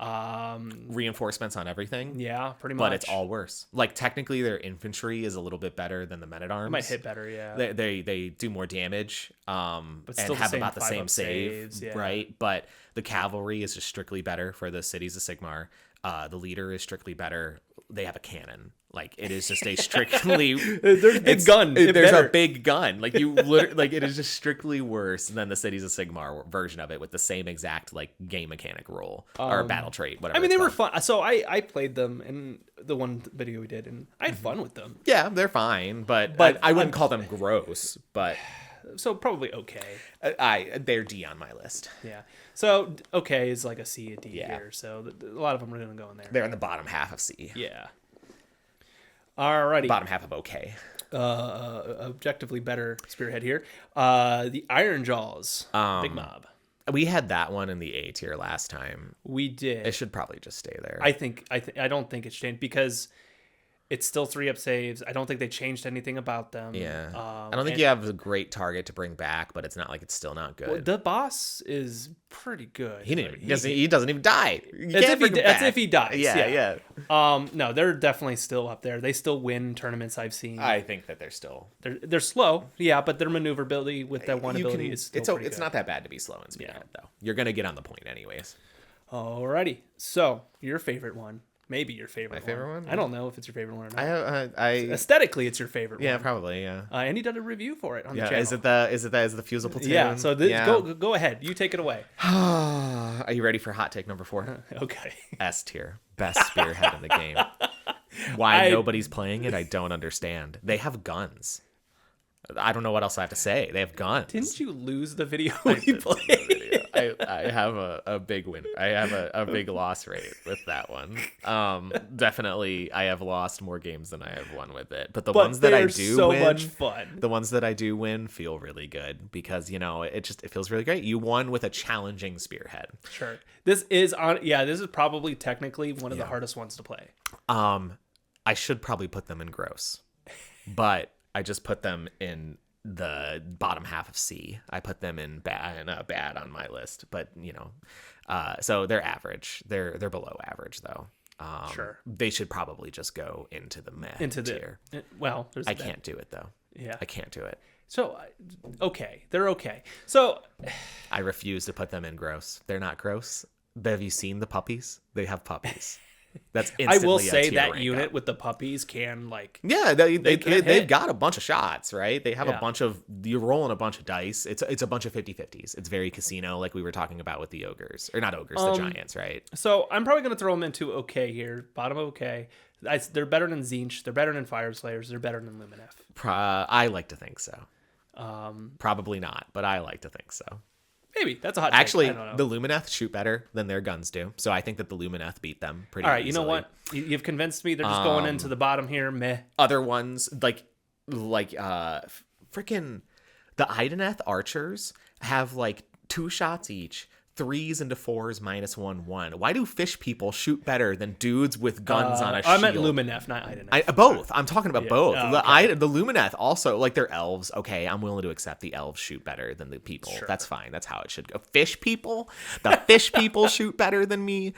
Reinforcements on everything. Yeah, pretty much. But it's all worse. Like technically, their infantry is a little bit better than the men at arms. It might hit better, yeah. They do more damage. But and have about the same save, saves, right? But the cavalry is just strictly better for the Cities of Sigmar. The leader is strictly better. They have a cannon. Like it is just a strictly there's a big gun. There's a big gun. Like you literally, like it is just strictly worse than the Cities of Sigmar version of it with the same exact like game mechanic role or battle trait. Whatever. I mean, they were fun. So I played them in the one video we did, and I had fun with them. Yeah, they're fine, but I wouldn't call them gross. But so probably okay. They're D on my list. Yeah. So okay is like a C, a D here. So a lot of them are going to go in there. They're in the bottom half of C. Yeah. Alrighty. Bottom half of okay. Objectively better Spearhead here. The Iron Jaws, Big Mob. We had that one in the A tier last time. We did. It should probably just stay there. I don't think it's changed because it's still 3-up saves. I don't think they changed anything about them. Yeah. I don't think you have a great target to bring back, but it's not like it's still not good. Well, the boss is pretty good. He doesn't even die. That's if he dies. Yeah. No, they're definitely still up there. They still win tournaments I've seen. I think that they're slow. Yeah, but their maneuverability with that one ability is still it's not that bad to be slow in Spearhead though. You're going to get on the point anyways. Alrighty. So, your favorite one. Maybe your favorite. My favorite one? I don't know if it's your favorite one or not. Aesthetically, it's your favorite one. Yeah, probably. Yeah. And you did a review for it on the channel. Is it the Fusel Platoon? Yeah. So go ahead. You take it away. Are you ready for hot take number 4? Okay. S tier, best Spearhead in the game. Why nobody's playing it? I don't understand. They have guns. I don't know what else I have to say. They have guns. Didn't you lose the video we played? I have a big win. I have a big loss rate with that one. Definitely, I have lost more games than I have won with it. But the ones that I do win, much fun. The ones that I do win feel really good because it feels really great. You won with a challenging Spearhead. Sure. This is probably technically one of the hardest ones to play. I should probably put them in gross, but I just put them in the bottom half of C. I put them in bad on my list, but so they're average. They're below average though. Sure. They should probably just go into the meh tier. I can't do it though. Yeah, I can't do it. So okay, they're okay. So I refuse to put them in gross. They're not gross. Have you seen the puppies? They have puppies. That's instantly I will say that unit up. with the puppies can they've got a bunch of shots, right? They have a bunch of you're rolling a bunch of dice. It's a bunch of 50-50s. It's very casino, like we were talking about with the ogres or not ogres, the giants, right? So I'm probably gonna throw them into okay here, bottom of okay. They're better than Tzeentch. They're better than Fire Slayers. They're better than LuminF. I like to think so. Probably not, but I like to think so. Maybe that's a hot take. Actually, the LuminF shoot better than their guns do, so I think that the LuminF beat them pretty. All right, easily. You know what? You've convinced me. They're just going into the bottom here. Meh. Other ones like freaking the Idanf archers have like 2 shots each, 3s into 4s -1/1. Why do fish people shoot better than dudes with guns on a shield? I meant LuminF, not Idanf. Both. I'm talking about both. Oh, okay. The LuminF also, like, they're elves. Okay, I'm willing to accept the elves shoot better than the people. Sure. That's fine. That's how it should go. Fish people? The fish people shoot better than me.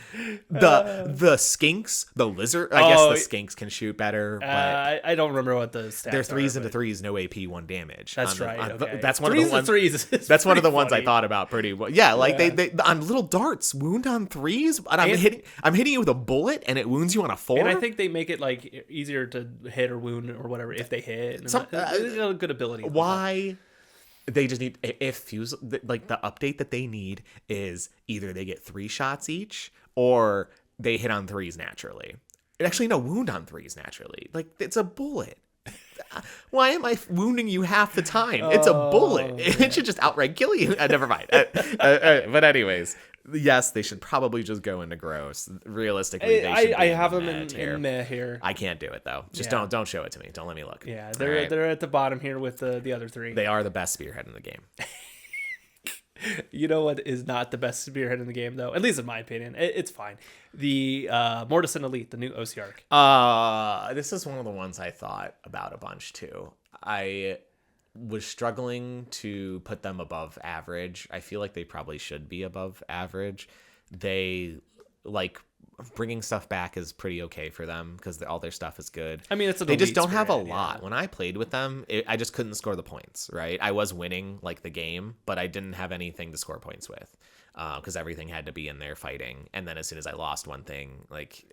The skinks, the lizard. I guess the skinks can shoot better. But I don't remember what the stats they're 3s are, into 3s, no AP, 1 damage. That's right. Okay. That's one of the ones. That's one of the ones I thought about pretty well. Yeah, like they on little darts wound on 3s, and I'm hitting you with a bullet, and it wounds you on a 4. And I think they make it like easier to hit or wound or whatever if they hit. It's a good ability. Why? They just need, if Fusel, like, the update that they need is either they get 3 shots each or they hit on 3s naturally. Actually, no, wound on 3s naturally. Like, it's a bullet. Why am I wounding you half the time? It's a bullet. It should just outright kill you. Never mind. But anyways, yes, they should probably just go into gross. Realistically, they should. I have them in meh here. I can't do it though. Just don't show it to me. Don't let me look. Yeah, they're at the bottom here with the other 3. They are the best spearhead in the game. You know what is not the best spearhead in the game, though? At least in my opinion. It's fine. The Mortis and Elite, the new OC arc. This is one of the ones I thought about a bunch, too. I was struggling to put them above average. I feel like they probably should be above average. They, like, bringing stuff back is pretty okay for them because all their stuff is good. I mean, they just don't have a lot. Yeah. When I played with them, I just couldn't score the points, right? I was winning, like, the game, but I didn't have anything to score points with because everything had to be in there fighting. And then as soon as I lost one thing, like,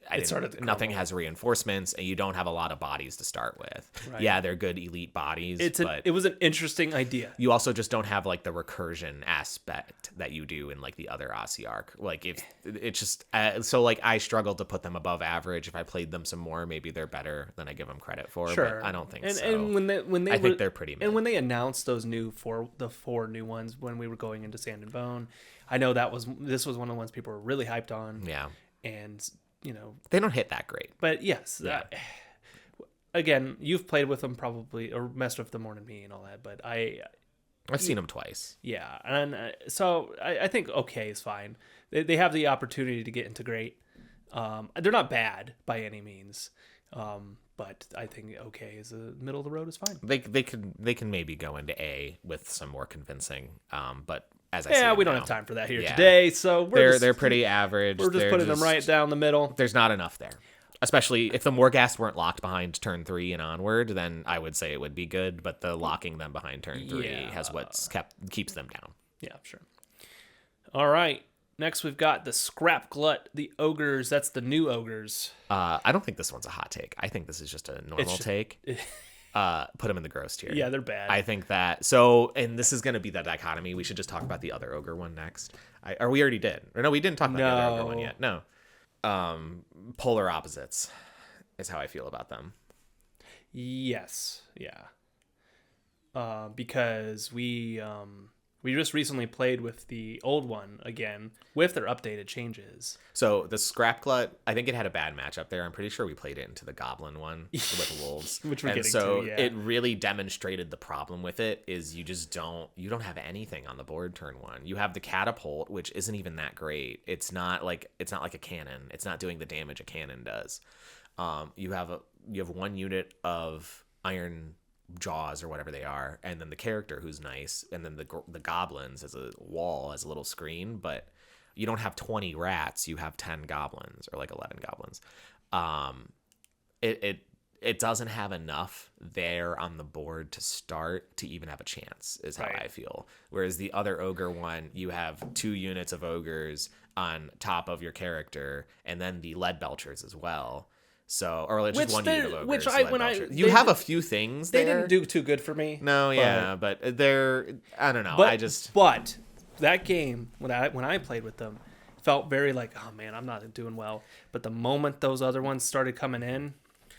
nothing has reinforcements, and you don't have a lot of bodies to start with. Right. Yeah, they're good elite bodies. It was an interesting idea. You also just don't have, like, the recursion aspect that you do in, like, the other Aussie arc. Like, if it's just so, like, I struggled to put them above average. If I played them some more, maybe they're better than I give them credit for. Sure. But I don't think so. And when I think they're pretty mid. And when they announced those the 4 new ones when we were going into Sand and Bone, I know this was one of the ones people were really hyped on. Yeah. And, you know, they don't hit that great. But yes, again, you've played with them probably or messed with them more than me and all that, but I've seen them twice. Yeah. And so I think okay is fine. They have the opportunity to get into great. They're not bad by any means. But I think okay is the middle of the road is fine. They can maybe go into A with some more convincing. But as I say, we don't have time for that here today. So they're pretty average. We're just putting them right down the middle. There's not enough there. Especially if the Morghast weren't locked behind turn 3 and onward, then I would say it would be good. But the locking them behind turn 3 has keeps them down. Yeah, sure. All right. Next, we've got the Scrap Glut, the Ogres. That's the new Ogres. I don't think this one's a hot take. I think this is just a normal take. Put them in the gross tier. Yeah, they're bad. I think that. So, and this is going to be the dichotomy. We should just talk about the other Ogre one next. Or we already did. Or no, we didn't talk about the other Ogre one yet. No. Polar opposites is how I feel about them. Yes. Yeah. Because we just recently played with the old one again with their updated changes. So the Scrap Glut, I think it had a bad matchup there. I'm pretty sure we played it into the Goblin one with the Wolves. Which we're getting to, yeah. It really demonstrated the problem with it is you don't have anything on the board turn 1. You have the Catapult, which isn't even that great. It's not like a cannon. It's not doing the damage a cannon does. You have one unit of Iron Jaws or whatever they are, and then the character who's nice, and then the goblins as a wall, as a little screen, but you don't have 20 rats, you have 10 goblins or like 11 goblins. It doesn't have enough there on the board to start to even have a chance is how I feel. Whereas the other ogre one, you have 2 units of ogres on top of your character, and then the lead belchers as well. So, or just one unit of ogres. You have a few things there. They didn't do too good for me. No, but they're, I don't know. But that game, when I played with them, felt very like, oh man, I'm not doing well. But the moment those other ones started coming in,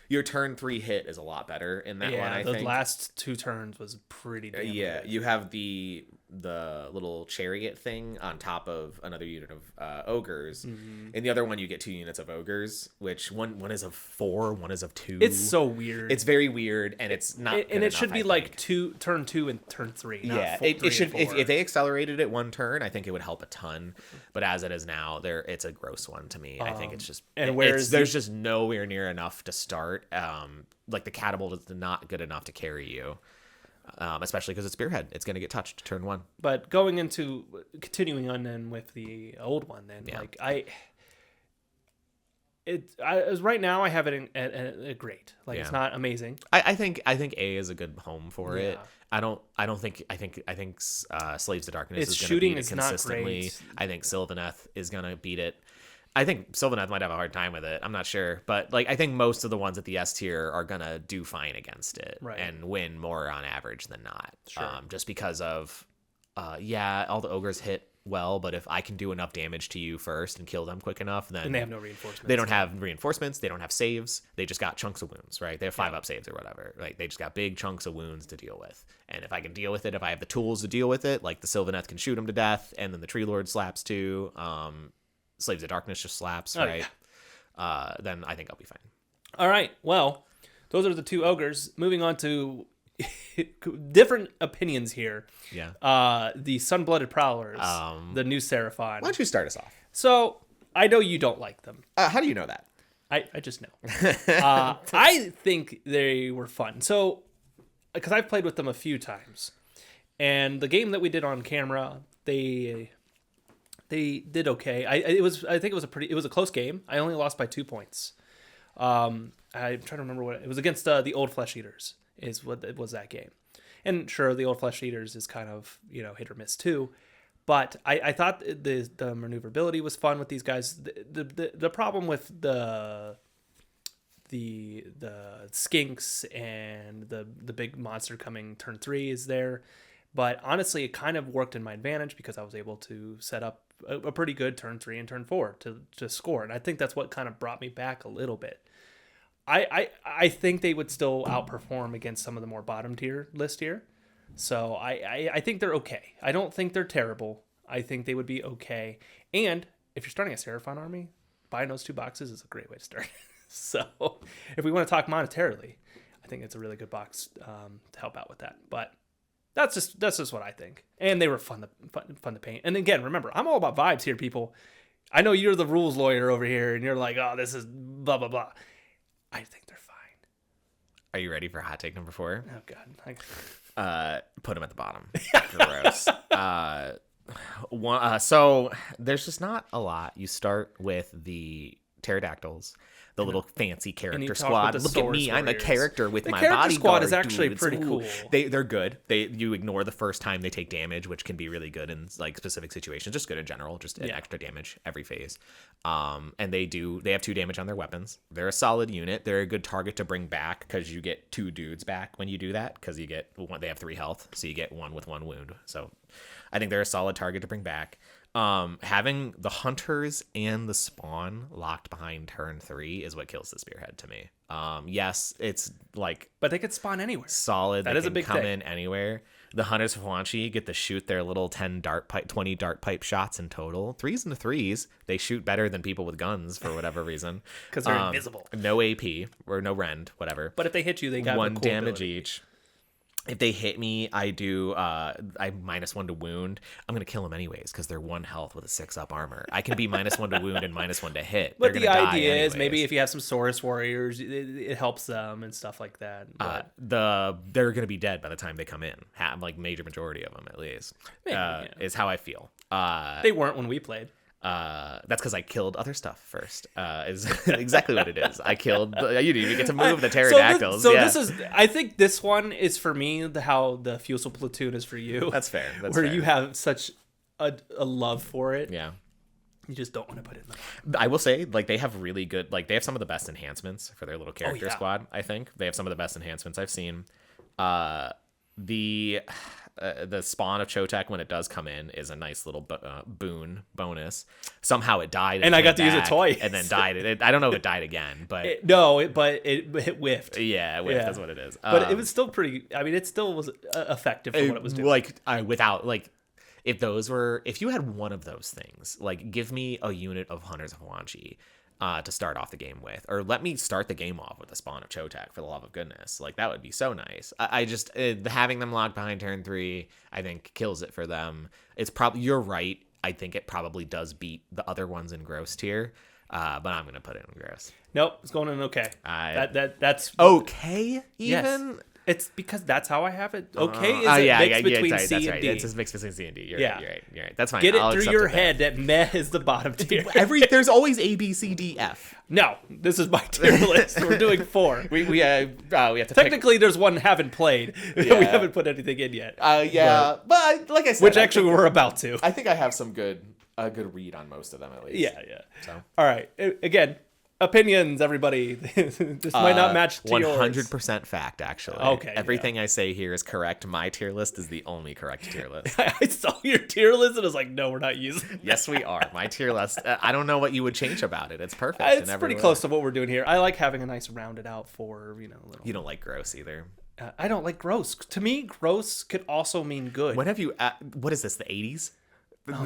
your turn 3 hit is a lot better in that one, I think. The last 2 turns was pretty damn good. You have the the little chariot thing on top of another unit of ogres. In the other one, you get 2 units of ogres, which one is of 4, one is of 2. It's so weird. It's very weird, and it's not. And it should be like turn 2 and turn 3. Yeah, it should. If they accelerated it 1 turn, I think it would help a ton. But as it is now, it's a gross one to me. I think it's just there's just nowhere near enough to start. Like the catapult is not good enough to carry you, especially because it's Spearhead. It's going to get touched turn 1. But continuing on then with the old one, then as right now I have it at great. Like it's not amazing. I think A is a good home for it. I think Slaves to Darkness is going to beat it consistently. Not great. I think Sylvaneth is going to beat it. I think Sylvaneth might have a hard time with it. I'm not sure, but like I think most of the ones at the S tier are gonna do fine against it and win more on average than not. Sure. Just because of all the ogres hit well, but if I can do enough damage to you first and kill them quick enough, then they have no reinforcements. They don't have reinforcements. They don't have saves. They just got chunks of wounds, right? They have 5 up saves or whatever. Right? They just got big chunks of wounds to deal with. And if I can deal with it, if I have the tools to deal with it, like the Sylvaneth can shoot them to death, and then the Tree Lord slaps too. Slaves of Darkness just slaps, right? Yeah. Then I think I'll be fine. All right. Well, those are the 2 ogres. Moving on to different opinions here. Yeah. The Sunblooded Prowlers, the new Seraphon. Why don't you start us off? So I know you don't like them. How do you know that? I just know. I think they were fun. So, because I've played with them a few times, and the game that we did on camera, they did okay. I think it was a close game. I only lost by 2 points. I'm trying to remember what it was against. The Old Flesh Eaters is what it was that game. And sure, the Old Flesh Eaters is kind of hit or miss too. But I thought the maneuverability was fun with these guys. The problem with the skinks and the big monster coming turn 3 is there. But honestly, it kind of worked in my advantage because I was able to set up a pretty good turn 3 and turn 4 to score. And I think that's what kind of brought me back a little bit. I think they would still outperform against some of the more bottom tier list here. So I think they're okay. I don't think they're terrible. I think they would be okay. And if you're starting a Seraphon army, buying those 2 boxes is a great way to start. So if we want to talk monetarily, I think it's a really good box to help out with that. But that's just what I think. And they were fun to paint. And again, remember, I'm all about vibes here, people. I know you're the rules lawyer over here, and you're like, oh, this is blah, blah, blah. I think they're fine. Are you ready for hot take number 4? Oh, God. Put them at the bottom. Gross. So there's just not a lot. You start with the pterodactyls, the little fancy character squad. Look at me, I'm a character with my bodyguard. The character squad is actually pretty cool. They're good. You ignore the first time they take damage, which can be really good in like specific situations. Just good in general, just an extra damage every phase. And they have 2 damage on their weapons. They're a solid unit. They're a good target to bring back because you get 2 dudes back when you do that because you get one. They have 3 health, so you get 1 with 1 wound. So I think they're a solid target to bring back. Having the hunters and the spawn locked behind turn 3 is what kills the Spearhead to me. Yes, it's like, but they could spawn anywhere. Solid. That is a big thing. Come in anywhere. The hunters of Huanchi get to shoot their little 20 dart pipe shots in total. 3s and 3s. They shoot better than people with guns for whatever reason. Because they're invisible. No AP or no rend, whatever. But if they hit you, they got 1 cool damage ability. each. If they hit me, I do I -1 to wound. I'm gonna kill them anyways because they're 1 health with a 6-up armor. I can be -1 to wound and -1 to hit. But the idea is maybe if you have some Saurus warriors, it helps them and stuff like that. But they're gonna be dead by the time they come in. Have like major majority of them at least. Maybe, is how I feel. They weren't when we played. That's because I killed other stuff first. Is exactly what it is. I killed. You didn't even get to move the pterodactyls. This is. I think this one is for me how the Fusel Platoon is for you. That's fair. You have such a love for it. Yeah. You just don't want to put it in the. I will say, like, they have really good. Like, they have some of the best enhancements for their little character squad. I think they have some of the best enhancements I've seen. The spawn of Chotek when it does come in is a nice little bonus. Somehow it died, and I got to use it twice, and then died. I don't know if it died again, but it whiffed. Yeah, it whiffed. That's what it is. But it was still pretty. I mean, it still was effective for what it was doing. Without if you had one of those things, like give me a unit of Hunters of Huanchi to start off the game with, or let me start the game off with a spawn of Chotek, for the love of goodness. Like, that would be so nice. I just having them locked behind turn 3, I think kills it for them. It's probably, you're right. I think it probably does beat the other ones in gross tier, but I'm gonna put it in gross. Nope, it's going in okay. That's okay. Even. Yes. It's because that's how I have it. Okay, is a mix between C and right. D. It's a mix between C and D. You're right. That's fine. Get it through your head that meh is the bottom tier. There's always A, B, C, D, F. No, this is my tier list. We're doing 4. We have to technically there's one haven't played. Yeah. We haven't put anything in yet. But like I said, which actually we're about to. I think I have a good read on most of them at least. Yeah. So all right, again. Opinions, everybody. This might not match to 100% fact, actually. Okay. Everything I say here is correct. My tier list is the only correct tier list. I saw your tier list and I was like, no, we're not using that. Yes, we are. My tier list, I don't know what you would change about it. It's perfect. It's pretty close to what we're doing here. I like having a nice rounded out for, little... You don't like gross either. I don't like gross. To me, gross could also mean good. When have you, what is this, the 80s?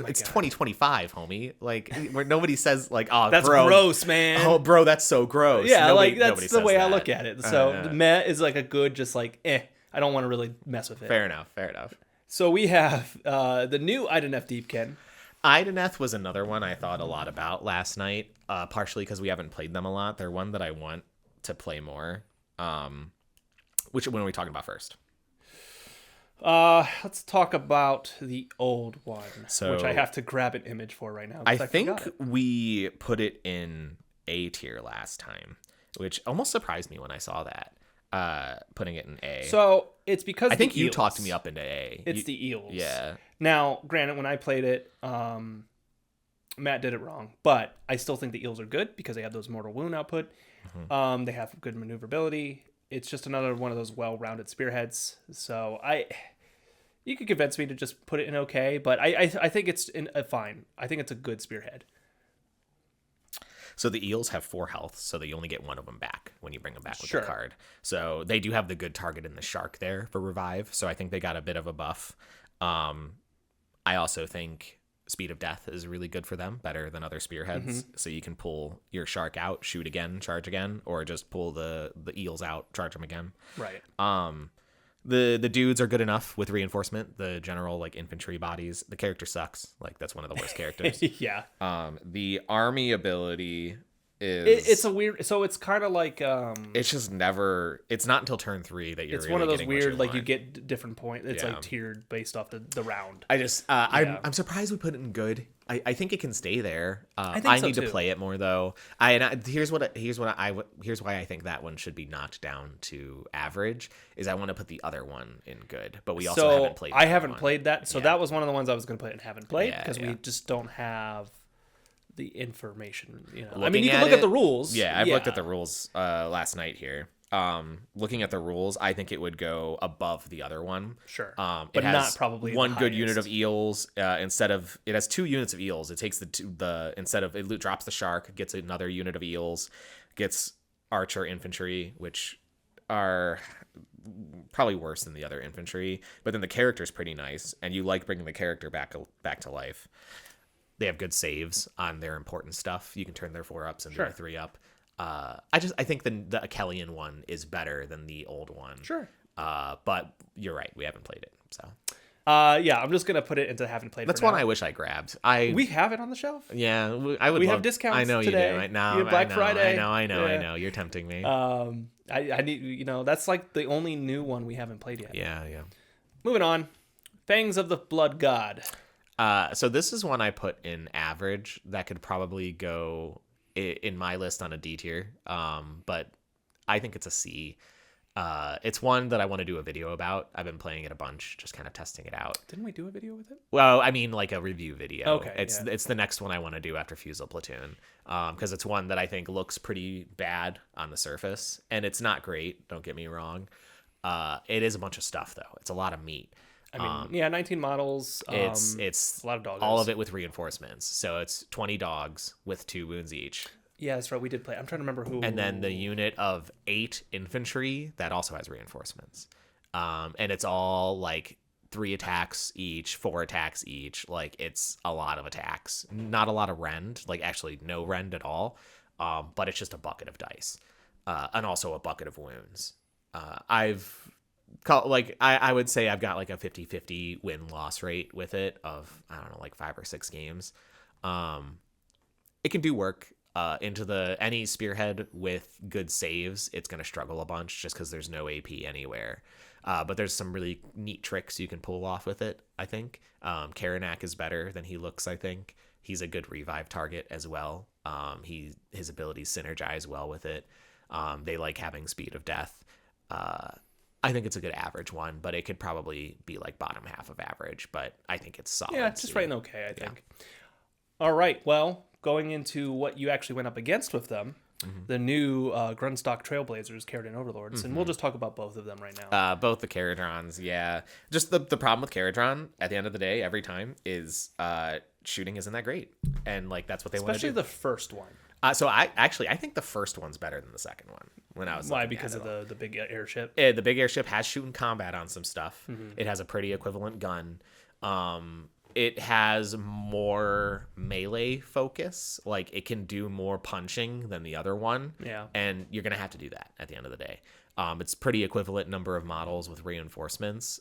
It's God. 2025, homie. Like, where nobody says, like, oh, that's bro, gross, man. Oh, bro, that's so gross. Yeah, that's the way I look at it. So the meh is like a good, just like, I don't want to really mess with it. Fair enough. So we have the new Idanf Deepken. Idanf was another one I thought a lot about last night, partially because we haven't played them a lot. They're one that I want to play more. Which one are we talking about first? Let's talk about the old one, which I have to grab an image for right now. I think we put it in A tier last time, which almost surprised me when I saw that. Putting it in A. So it's because I think you talked me up into A. It's the eels. Yeah. Now, granted, when I played it, Matt did it wrong, but I still think the eels are good because they have those mortal wound output. Mm-hmm. They have good maneuverability. It's just another one of those well-rounded spearheads. So you could convince me to just put it in okay, but I think it's in fine. I think it's a good spearhead. So the eels have 4 health, so that you only get one of them back when you bring them back with the card. So they do have the good target in the shark there for revive. So I think they got a bit of a buff. I also think Speed of Death is really good for them, better than other spearheads. Mm-hmm. So you can pull your shark out, shoot again, charge again, or just pull the eels out, charge them again. Right. The dudes are good enough with reinforcement. The general like infantry bodies. The character sucks. Like that's one of the worst characters. Yeah. The army ability is it's a weird. So it's kind of like it's just never. It's not until turn 3 that you're. It's really one of those getting weird what like you get different points. It's like tiered based off the round. I just I'm surprised we put it in good. I think it can stay there. I need to play it more though. Here's why I think that one should be knocked down to average is I want to put the other one in good, but we also haven't played. I haven't played that, so that was one of the ones I was going to play and haven't played because we just don't have the information. I mean, you can look at the rules. Yeah, I've looked at the rules last night here. Looking at the rules, I think it would go above the other one. Sure. But it has not probably one good unit of eels. Instead of it has 2 units of eels. It takes instead of it drops the shark, gets another unit of eels, gets archer infantry, which are probably worse than the other infantry. But then the character's pretty nice, and you like bringing the character back to life. They have good saves on their important stuff. You can turn their 4-ups into their 3-up. I think the Achelian one is better than the old one. Sure. But you're right. We haven't played it. So. I'm just gonna put it into haven't played. That's one I wish I grabbed. We have it on the shelf. Yeah, I would. We have discounts. I know today. You do. Right now, you have Black Friday. I know. You're tempting me. I need. That's like the only new one we haven't played yet. Yeah. Moving on. Fangs of the Blood God. So this is one I put in average. That could probably go in my list on a D tier. But I think it's a C. It's one that I want to do a video about. I've been playing it a bunch, just kind of testing it out. Didn't we do a video with it? Well, I mean, like a review video. Okay. It's the next one I want to do after Fusel Platoon. Because it's one that I think looks pretty bad on the surface. And it's not great, don't get me wrong. It is a bunch of stuff, though. It's a lot of meat. I mean, 19 models. It's a lot of dogs. All of it with reinforcements. So it's 20 dogs with 2 wounds each. Yeah, that's right. We did play. I'm trying to remember who. And then the unit of 8 infantry that also has reinforcements. And it's all like 3 attacks each, 4 attacks each. Like, it's a lot of attacks. Not a lot of rend, like actually no rend at all. But it's just a bucket of dice, and also a bucket of wounds. I would say I've got like a 50-50 win-loss rate with it of, I don't know, like 5 or 6 games. It can do work. Into any Spearhead with good saves, it's going to struggle a bunch just because there's no AP anywhere. But there's some really neat tricks you can pull off with it, I think. Karanak is better than he looks, I think. He's a good revive target as well. His abilities synergize well with it. They like having speed of death. I think it's a good average one, but it could probably be like bottom half of average, but I think it's solid. Yeah, it's just right and okay, I think. All right, well, going into what you actually went up against with them, the new Grundstock Trailblazers, Keratron Overlords, and we'll just talk about both of them right now. Both the Keratrons, yeah. Just the problem with Keratron, at the end of the day, every time, is shooting isn't that great. And like that's what they want to do. Especially the first one. So I think the first one's better than the second one. Why? Because of the big airship? The big airship has shooting combat on some stuff. It has a pretty equivalent gun. It has more melee focus. Like, it can do more punching than the other one. Yeah. And you're going to have to do that at the end of the day. It's pretty equivalent number of models with reinforcements.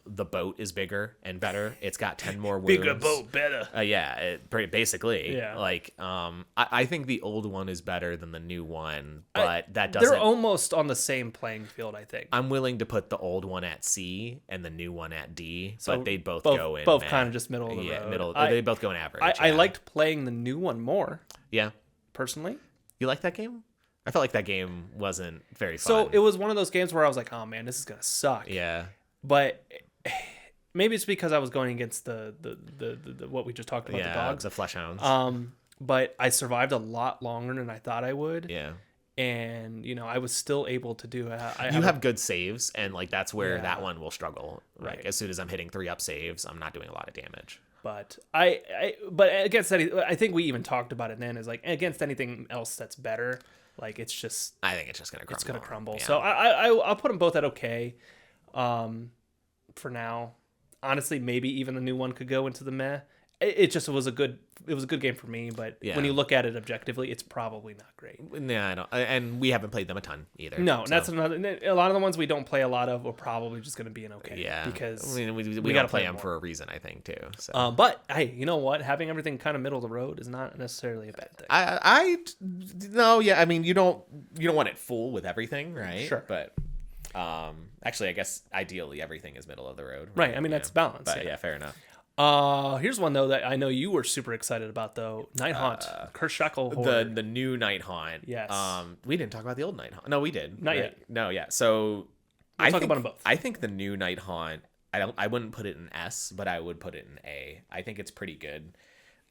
The boat is bigger and better. It's got 10 more wounds. Bigger boat, better. Yeah, basically. Yeah. Like, I think the old one is better than the new one, but that doesn't... They're almost on the same playing field, I think. I'm willing to put the old one at C and the new one at D, but they both go in. Both kind of just middle of the road. Yeah, middle. They both go in average. I liked playing the new one more. Yeah. Personally. You like that game? I felt like that game wasn't very fun. So it was one of those games where I was like, oh man, this is going to suck. Yeah. But maybe it's because I was going against the what we just talked about, the dogs. The flesh hounds. But I survived a lot longer than I thought I would. Yeah. And, I was still able to do it. You have good saves, and like that's where that one will struggle. Like, Right. as soon as I'm hitting 3-up saves, I'm not doing a lot of damage. But but against I think we even talked about it then, is like against anything else that's better, like it's just... I think it's just going to crumble. It's going to crumble. Yeah. So I'll put them both at okay for now. Honestly, maybe even the new one could go into the meh. It was a good game for me, but when you look at it objectively, it's probably not great. Yeah, I don't, and we haven't played them a ton either. No, and that's another. A lot of the ones we don't play a lot of are probably just going to be an okay. Yeah, because we got to play them for a reason, I think too. So. But hey, you know what? Having everything kind of middle of the road is not necessarily a bad thing. No, yeah, I mean you don't want it full with everything, right? Sure, but. Actually, I guess ideally everything is middle of the road. Right. I mean that's balance. But yeah, fair enough. Here's one though that I know you were super excited about though. Night Haunt, Kershackle Horde. The new Night Haunt. Yes. We didn't talk about the old Night Haunt. No, we did. Not yet. No, yeah. So we'll talk about them both. I think the new Night Haunt. I wouldn't put it in S, but I would put it in A. I think it's pretty good.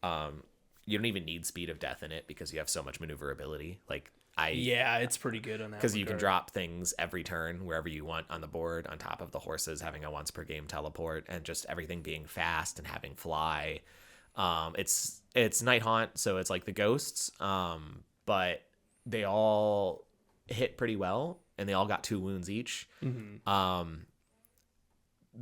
You don't even need speed of death in it because you have so much maneuverability. Like. It's pretty good on that. Because you can drop things every turn wherever you want on the board, on top of the horses having a once per game teleport, and just everything being fast and having fly. It's Night Haunt, so it's like the ghosts, but they all hit pretty well, and they all got 2 wounds each. Mm-hmm.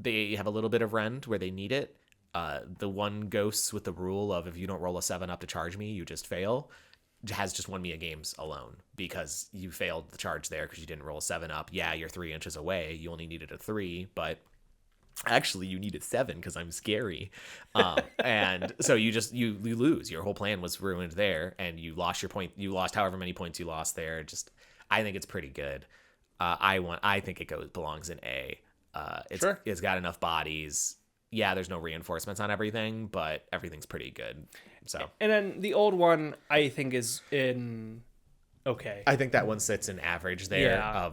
They have a little bit of rend where they need it. The one ghosts with the rule of if you don't roll a 7 up to charge me, you just fail. Has just won me a games alone because you failed the charge there because you didn't roll a 7 up. Yeah, you're 3 inches away. You only needed a 3, but actually you needed 7 because I'm scary. And so you lose. Your whole plan was ruined there, and you lost your point. You lost however many points you lost there. I think it's pretty good. I think it belongs in A. It's got enough bodies. Yeah, there's no reinforcements on everything, but everything's pretty good. So, and then the old one, I think, is in okay. I think that one sits in average there. I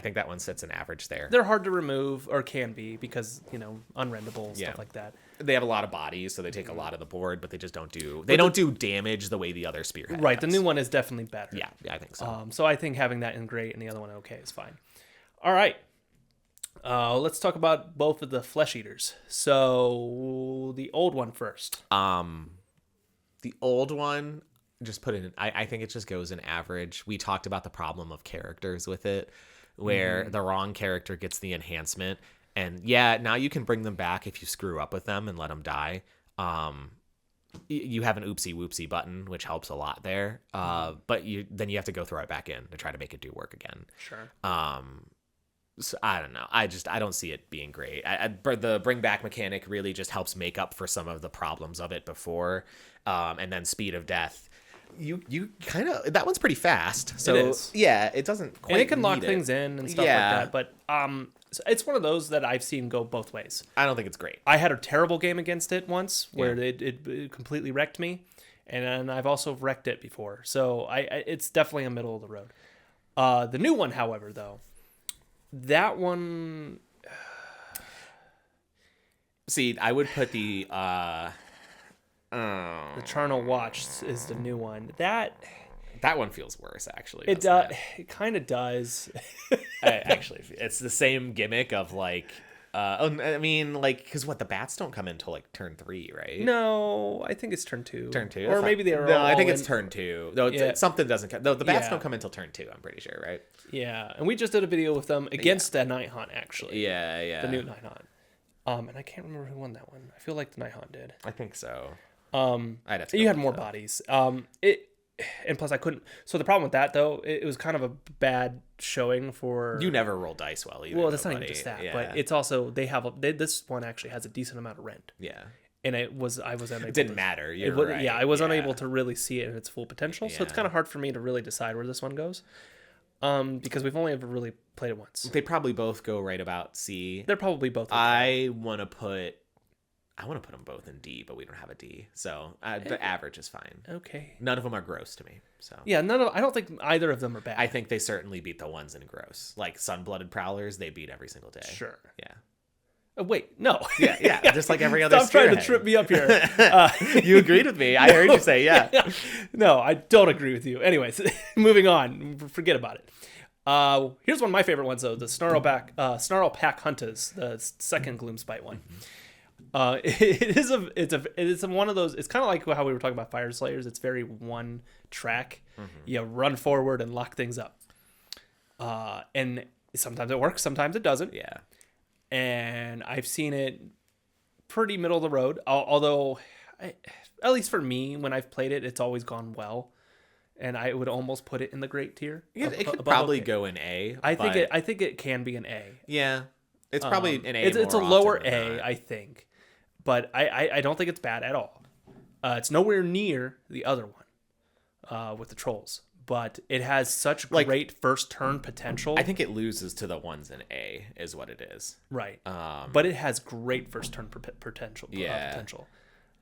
think that one sits in average there. They're hard to remove, or can be, because unrendable stuff like that. They have a lot of bodies, so they take a lot of the board, but they just don't do do damage the way the other Spearhead. Right, does. the new one is definitely better. Yeah, I think so. So I think having that in great and the other one okay is fine. All right. Let's talk about both of the flesh eaters. So the old one first. The old one, just put it in. I think it just goes in average. We talked about the problem of characters with it, where the wrong character gets the enhancement, And yeah, now you can bring them back if you screw up with them and let them die. You have an oopsie whoopsie button, which helps a lot there. But then you have to go throw it back in to try to make it do work again. Sure. So I don't know. I don't see it being great. The bring back mechanic really just helps make up for some of the problems of it before. And then speed of death. You kind of, that one's pretty fast. So it is. Yeah, it doesn't quite And it can lock need things in and stuff like that. But it's one of those that I've seen go both ways. I don't think it's great. I had a terrible game against it once where it completely wrecked me. And then I've also wrecked it before. So it's definitely a middle of the road. The new one, however, though, that one... See, I would put the Charnel Watch is the new one. That one feels worse, actually. It kind of does. Actually, it's the same gimmick of like, I mean, like, because the bats don't come in until like turn 3, right? No, I think it's turn 2. Turn 2, or maybe they're. No, I think it's turn 2. No, something doesn't come. No, the bats Yeah. don't come until turn 2. I'm pretty sure, right? Yeah, and we just did a video with them against the Night Haunt, actually. Yeah. The new Night Haunt. And I can't remember who won that one. I feel like the Night Haunt did. I think so. You had more bodies. And plus I couldn't. So the problem with that though, it was kind of a bad showing for. You never roll dice well either. Well, that's not even just that, but it's also this one actually has a decent amount of rend. Yeah. And I was unable. It didn't matter. Right. Yeah, I was unable to really see it in its full potential. Yeah. So it's kind of hard for me to really decide where this one goes. Because we've only ever really played it once. They probably both go right about C. They're probably both. Okay. I want to put them both in D, but we don't have a D, so the average is fine. Okay. None of them are gross to me, so yeah, I don't think either of them are bad. I think they certainly beat the ones in gross, like Sunblooded Prowlers. They beat every single day. Sure. Yeah. Wait, no. Yeah, just like every other. Stop trying to trip me up here. You agreed with me. I heard you say yeah. No, I don't agree with you. Anyways, moving on. Forget about it. Here's one of my favorite ones though: the Snarlpack Hunters, the second Gloomspike one. It's one of those. It's kind of like how we were talking about Fire Slayers. It's very one track. You run forward and lock things up. And sometimes it works, sometimes it doesn't. Yeah. And I've seen it pretty middle of the road. Although, at least for me, when I've played it, it's always gone well. And I would almost put it in the great tier. Yeah, it could probably go in A. I think it can be an A. Yeah, it's probably an A. It's a lower A, I think. But I don't think it's bad at all. It's nowhere near the other one with the trolls. But it has such great first turn potential. I think it loses to the ones in A is what it is. Right. But it has great first turn potential. Yeah. Potential.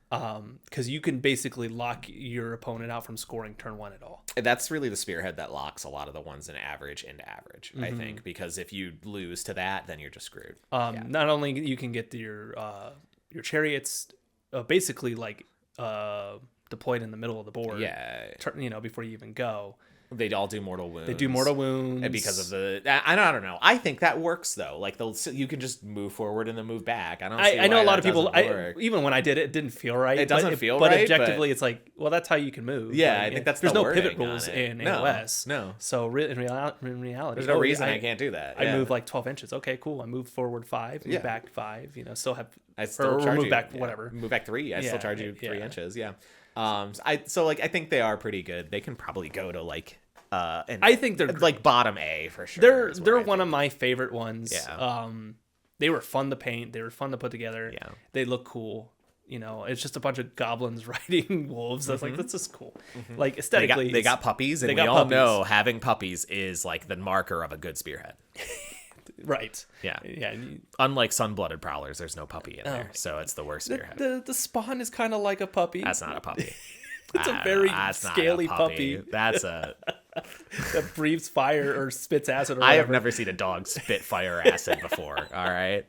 Because you can basically lock your opponent out from scoring turn 1 at all. And that's really the spearhead that locks a lot of the ones in average into average, I think. Because if you lose to that, then you're just screwed. Not only you can get your chariots basically deployed in the middle of the board. Yeah. Before you even go. They all do mortal wounds. They do mortal wounds. And because of I don't know. I think that works though. Like you can just move forward and then move back. I know a lot of people. Even when I did it, it didn't feel right. It doesn't feel right. But objectively, it's like, well, that's how you can move. Yeah, I think that's there's the no pivot wording rules on it. in AOS. No. So in reality, there's no reason I can't do that. I move like 12 inches. Okay, cool. I move forward 5, move back 5. Still have. I still charge move you, back whatever. Move back 3. I still charge you 3 inches. Yeah. I think they are pretty good. They can probably go to like. I think they're like bottom A for sure. They're one of my favorite ones. Yeah. They were fun to paint. They were fun to put together. Yeah. They look cool. It's just a bunch of goblins riding wolves. I was like, that's just cool. Like aesthetically, they got puppies, and we all know having puppies is like the marker of a good spearhead. Right. Yeah. Yeah. Unlike Sunblooded Prowlers, there's no puppy in there, so it's the worst spearhead. The spawn is kind of like a puppy. That's not a puppy. It's a very scaly puppy. That's a that breathes fire or spits acid. Or I have never seen a dog spit fire acid before. All right.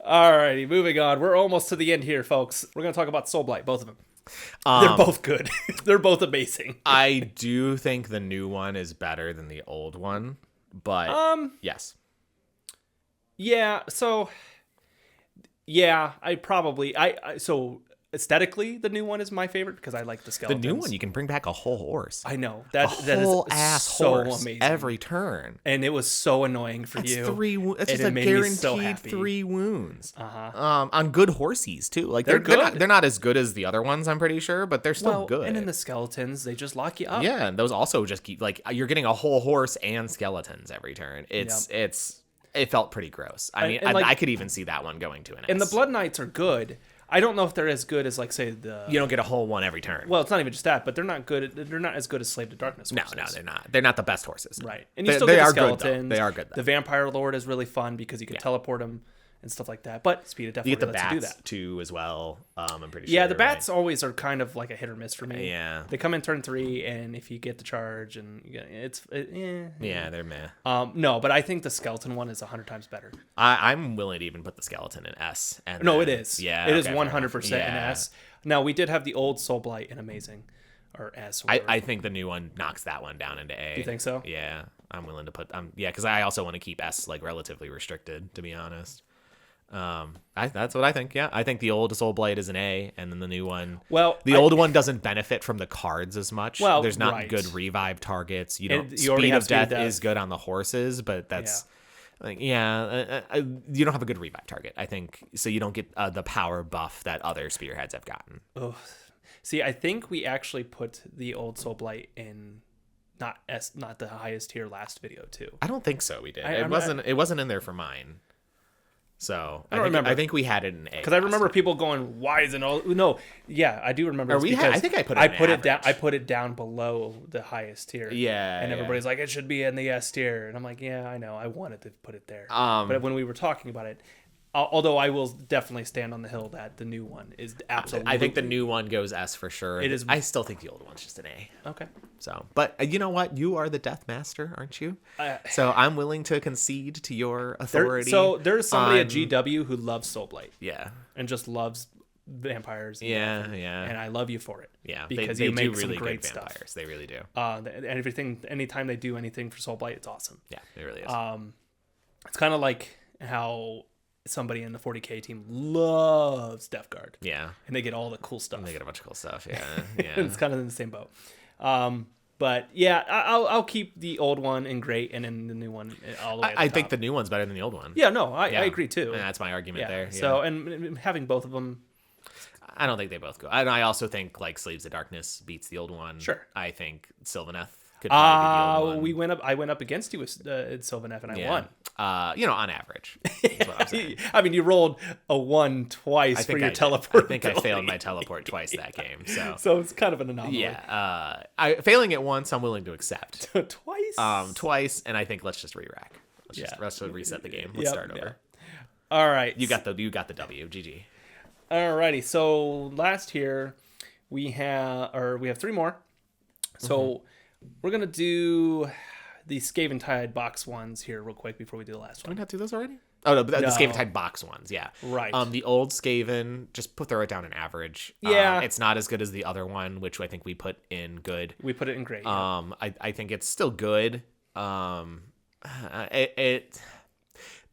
Alrighty, moving on. We're almost to the end here, folks. We're gonna talk about Soulblight, both of them. They're both good. They're both amazing. I do think the new one is better than the old one, but yes. Yeah. So. Yeah, so aesthetically, the new one is my favorite because I like the The skeletons. new one, you can bring back a whole horse. I know a whole is ass so horse amazing every turn. and it was so annoying for That's you. That's and just a it made me so guaranteed happy. 3 wounds. Uh-huh. On good horsies too. Like They're they're good. not as good as the other ones, I'm pretty sure, but they're still good. And then the skeletons, they just lock you up. Yeah, and those also just keep like you're getting a whole horse and skeletons every turn. It felt pretty gross. I mean, I could even see that one going to an S. And the Blood Knights are good. I don't know if they're as good as, like, say, the... You don't get a whole one every turn. Well, it's not even just that, but they're not good. They're not as good as Slave to Darkness horses. No, they're not. They're not the best horses. Right. And you still get the skeletons. They are good, though. The Vampire Lord is really fun because you can teleport them and stuff like that. But Speed You definitely get the lets you do bats, that. too, as well. I'm pretty sure. Yeah, the bats always are kind of like a hit or miss for me. Yeah. They come in turn 3, and if you get the charge, and you get, Yeah, they're meh. No, but I think the skeleton one is 100 times better. I'm willing to even put the skeleton in S. And No, then, it is. Yeah, it is okay, 100% in yeah. S. Now, we did have the old Soulblight in Amazing, or S. Or I think the new one knocks that one down into A. You think so? Yeah, I'm willing to put. Because I also want to keep S like relatively restricted, to be honest. That's what I think. Yeah, I think the old Soulblight is an A, and then the new one. Well, the old one doesn't benefit from the cards as much. Well, there's not right. good revive targets. You And don't. you already Speed have of Speed of Death Death. is good on the horses, but that's. Like, you don't have a good revive target, I think, so you don't get the power buff that other Spearheads have gotten. Oh, see, I think we actually put the old Soulblight in not the highest tier last video too. I don't think so. We did. I It wasn't in there for mine. So I don't remember. I think we had it in A. Because I remember people going, "Why isn't all?" No, yeah, I do remember. Or I think I put it. I in put it average. down. I put it down below the highest tier. Yeah, and yeah. everybody's like, "It should be in the S tier," and I'm like, "Yeah, I know. I wanted to put it there." Um, but when we were talking about it, although I will definitely stand on the hill that the new one is absolutely. I think the new one goes S for sure. It is. I still think the old one's just an A. Okay. So, but you know what? You are the Death Master, aren't you? So I'm willing to concede to your authority. There's somebody at GW who loves Soulblight. Yeah. And just loves vampires. Yeah. And I love you for it. Yeah. Because they you make do some really great good stuff. vampires. They really do. Anytime they do anything for Soulblight, it's awesome. Yeah, it really is. It's kind of like how somebody in the 40k team loves Death Guard. Yeah. And they get all the cool stuff. They get a bunch of cool stuff. Yeah. Yeah. It's kind of in the same boat. But yeah, I'll keep the old one in great, and then the new one all the way. I think the new one's better than the old one. Yeah, no, I agree too. And that's my argument there. Yeah. So, and having both of them, I don't think they both go. And I also think like Slaves of Darkness beats the old one. Sure. I think Sylvaneth could probably beat the old one. I went up against you with Sylvaneth, and I won. On average. That's what I'm saying. I mean, you rolled a 1 twice for your teleport. I think I failed my teleport twice that game. So it's kind of an anomaly. Yeah. Failing it once, I'm willing to accept. Twice? Twice, and I think let's just re-rack. Let's reset the game. Let's start over. Yeah. All right. You got the W. GG. Alrighty. So last here we have 3 more. So we're gonna do the Scaven Tide box ones here real quick before we do the last Did one. we not do those already? Oh no, the Scaven Tide box ones, yeah. Right. The old Scaven, just throw it down in average. Yeah. It's not as good as the other one, which I think we put in good. We put it in great. I think it's still good. It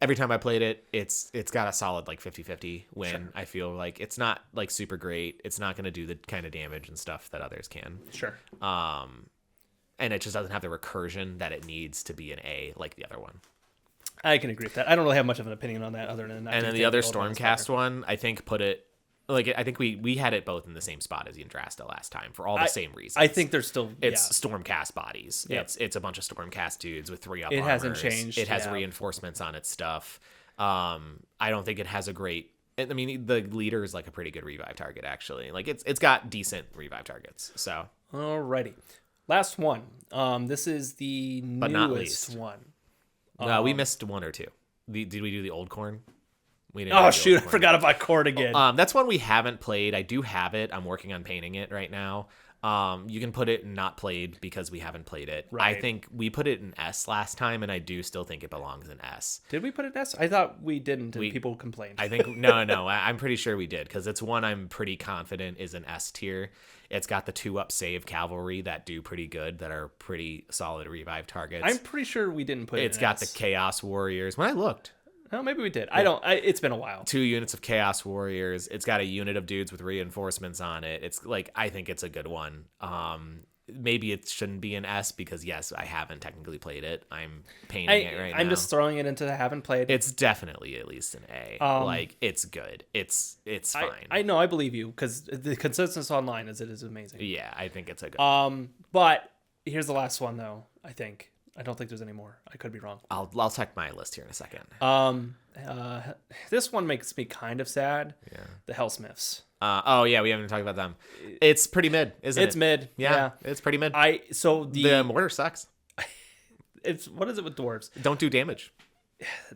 every time I played it, it's got a solid like 50-50 win. Sure. I feel like it's not like super great. It's not going to do the kind of damage and stuff that others can. Sure. And it just doesn't have the recursion that it needs to be an A like the other one. I can agree with that. I don't really have much of an opinion on that other than. And then the other Stormcast one, I think put it like I think we had it both in the same spot as Yndrasta last time for all the same reasons. I think there's still Stormcast bodies. Yep. It's a bunch of Stormcast dudes with 3 up. It armors. hasn't changed. It has reinforcements on its stuff. I don't think it has a great. I mean, the leader is like a pretty good revive target actually. Like it's got decent revive targets. So alrighty, last one. This is the but newest not least one. No, we missed 1 or 2. Did we do the old corn? We didn't. Oh shoot! I forgot about Cord again. That's one we haven't played. I do have it. I'm working on painting it right now. You can put it in not played because we haven't played it. Right. I think we put it in S last time, and I do still think it belongs in S. Did we put it in S? I thought we didn't, and people complained. I think no. I'm pretty sure we did because it's one I'm pretty confident is an S tier. It's got the 2-up save cavalry that do pretty good, that are pretty solid revive targets. I'm pretty sure we didn't put it in It's got S. the Chaos Warriors. When I looked, Oh, maybe we did. It's been a while. 2 units of Chaos Warriors. It's got a unit of dudes with reinforcements on it. It's like, I think it's a good one. Maybe it shouldn't be an S because, yes, I haven't technically played it. I'm painting it right now. I'm just throwing it into haven't played. It's definitely at least an A. It's good. It's fine. I know, I believe you because the consensus online is it is amazing. Yeah, I think it's a good But here's the last one, though, I think. I don't think there's any more. I could be wrong. I'll check my list here in a second. This one makes me kind of sad. Yeah. The Hellsmiths. We haven't even talked about them. It's pretty mid, isn't it? It's mid. Yeah, it's pretty mid. The mortar sucks. What is it with dwarves? Don't do damage.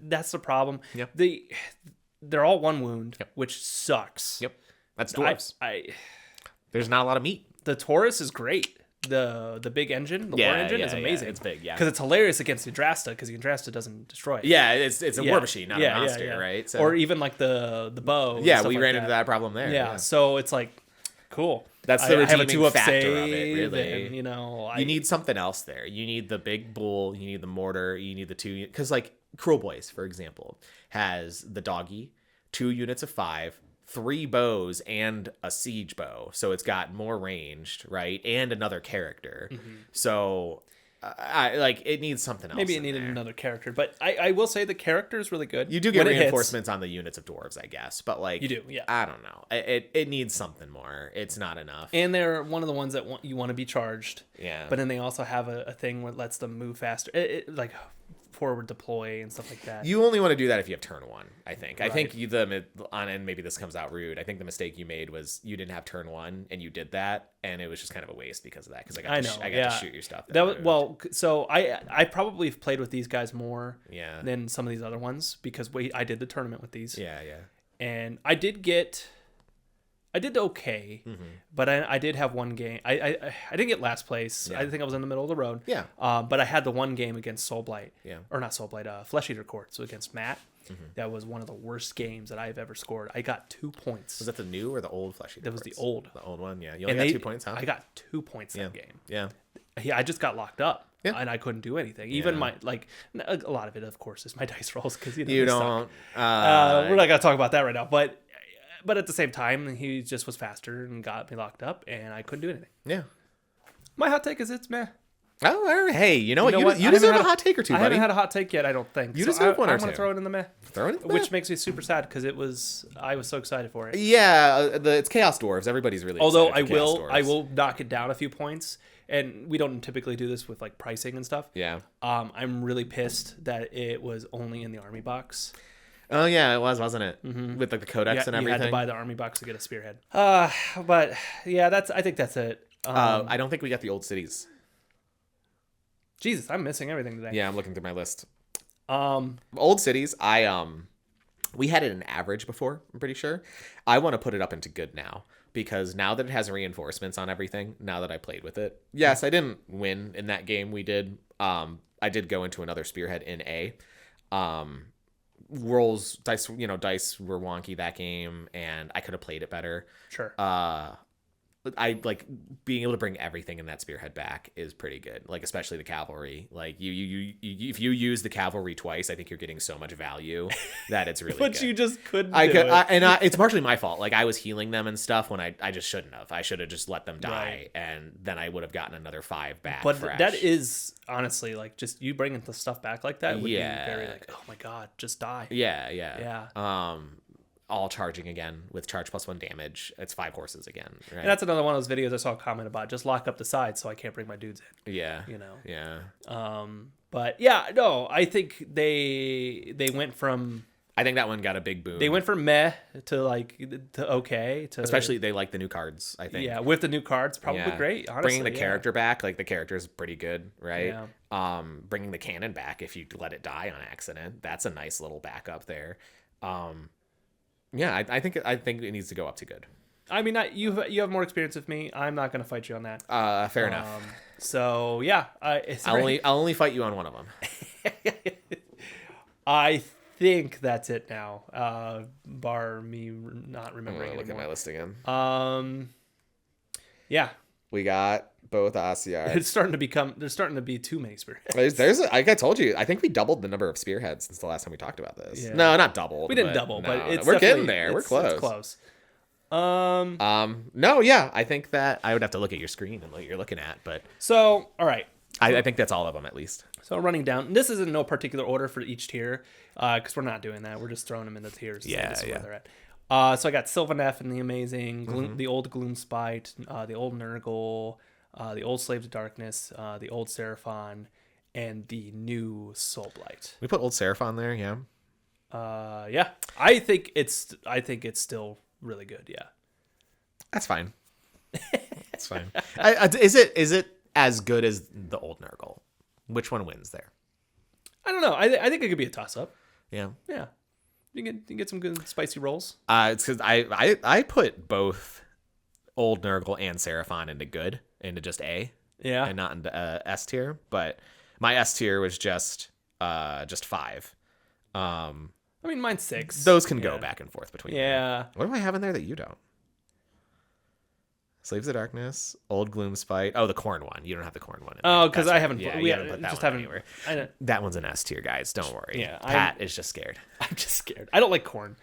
That's the problem. Yep. They're all 1 wound, which sucks. Yep. That's dwarves. There's not a lot of meat. The Taurus is great. The big engine, war engine is amazing. Yeah, it's big, yeah. Because it's hilarious against Yndrasta, because Yndrasta doesn't destroy it. Yeah, it's a war machine, not a monster, right? So, or even like the bow. Yeah, we ran into that problem there. Yeah, so it's like, cool. That's the redeeming have a factor of it, really. And, you need something else there. You need the big bull, you need the mortar, you need the 2... Because like Cruel Boys, for example, has the doggy, 2 units of 5, 3 bows and a siege bow, so it's got more ranged, right, and another character. So it needs something else. Maybe it needed another character, but I will say the character is really good. You do get reinforcements on the units of dwarves, I guess, but like you do, yeah. I don't know. It needs something more. It's not enough. And they're one of the ones that you want to be charged. Yeah. But then they also have a thing that lets them move faster. Like forward deploy and stuff like that. You only want to do that if you have turn 1, I think. Right. I think and maybe this comes out rude, I think the mistake you made was you didn't have turn 1 and you did that, and it was just kind of a waste because of that, because I got to shoot your stuff. So I probably have played with these guys more than some of these other ones because I did the tournament with these. Yeah. And I did okay, but I did have one game. I didn't get last place. Yeah. I think I was in the middle of the road. Yeah. But I had the one game against Soulblight. Yeah. Or not Soulblight, Flesh Eater Court. So against Matt. That was one of the worst games that I've ever scored. I got 2 points. Was that the new or the old Flesh Eater? That was the old. The old one, yeah. You only got 2 points, huh? I got 2 points that game. Yeah. I just got locked up. Yeah. And I couldn't do anything. Even my a lot of it, of course, is my dice rolls because you don't. We're not gonna talk about that right now, but at the same time, he just was faster and got me locked up, and I couldn't do anything. Yeah. My hot take is it's meh. Oh, hey, you know what? You deserve a hot take or two, buddy. I haven't had a hot take yet, I don't think. You deserve one or two. I want to throw it in the meh. Throw it in the meh. Which makes me super sad because I was so excited for it. Yeah, it's Chaos Dwarves. Everybody's really excited. Although I will knock it down a few points, and we don't typically do this with like pricing and stuff. Yeah. I'm really pissed that it was only in the army box. Oh yeah, it was, wasn't it? With like the codex and everything. You had to buy the army box to get a Spearhead. But yeah, I think that's it. I don't think we got the old cities. Jesus, I'm missing everything today. Yeah, I'm looking through my list. Old cities, we had it in average before, I'm pretty sure. I want to put it up into good now, because now that it has reinforcements on everything, now that I played with it. Yes, I didn't win in that game we did. I did go into another Spearhead in A. Dice were wonky that game, and I could have played it better. Sure. I like being able to bring everything in that Spearhead back is pretty good. Like especially the cavalry. Like you if you use the cavalry twice, I think you're getting so much value that it's really but good. You just couldn't. It's partially my fault. Like I was healing them and stuff when I just shouldn't have. I should have just let them die, and then I would have gotten another 5 back. But fresh. That is honestly like just you bringing the stuff back like that would be very like, oh my god, just die. Yeah. All charging again with charge plus 1 damage. It's 5 horses again. Right? And that's another one of those videos I saw a comment about. Just lock up the sides so I can't bring my dudes in. Yeah. Yeah. But yeah, no, I think they went from. I think that one got a big boom. They went from meh to okay to. Especially they like the new cards. I think. Yeah, with the new cards, probably great. Honestly, bringing the character back, like the character is pretty good, right? Yeah. Bringing the cannon back if you let it die on accident, that's a nice little backup there. Yeah, I think it needs to go up to good. I mean, you have more experience with me. I'm not going to fight you on that. Fair enough. So yeah, I'll only fight you on one of them. I think that's it now. Bar me not remembering. Look at my list again. Yeah. We got both Ossiarchs. There's starting to be too many Spearheads. Like I told you, I think we doubled the number of Spearheads since the last time we talked about this. Yeah. No, not doubled. We didn't double, but it's we're getting there. We're close. It's close. No, yeah, I think that I would have to look at your screen and what you're looking at, but So, all right. I think that's all of them at least. So running down, this is in no particular order for each tier, because we're not doing that. We're just throwing them in the tiers. So this is where they're at. So I got Sylvaneth and the amazing, the old Gloomspike, the old Nurgle, the old Slave to Darkness, the old Seraphon, and the new Soulblight. We put old Seraphon there, yeah. Yeah, I think it's still really good. Yeah, that's fine. That's fine. Is it as good as the old Nurgle? Which one wins there? I don't know. I think it could be a toss up. Yeah. Yeah. You can get some good spicy rolls. It's because I put both old Nurgle and Seraphon into just A. Yeah. And not into S tier. But my S tier was just 5. I mean, mine's 6. Those can go back and forth between. Yeah. Them. What do I have in there that you don't? Slaves of Darkness, Old Gloomspike. Oh, the Corn one. You don't have the Corn one. Oh, because I haven't. Yeah, we haven't put that just one haven't. Anywhere. That one's an S tier, guys. Don't worry. Yeah, Pat is just scared. I'm just scared. I don't like corn.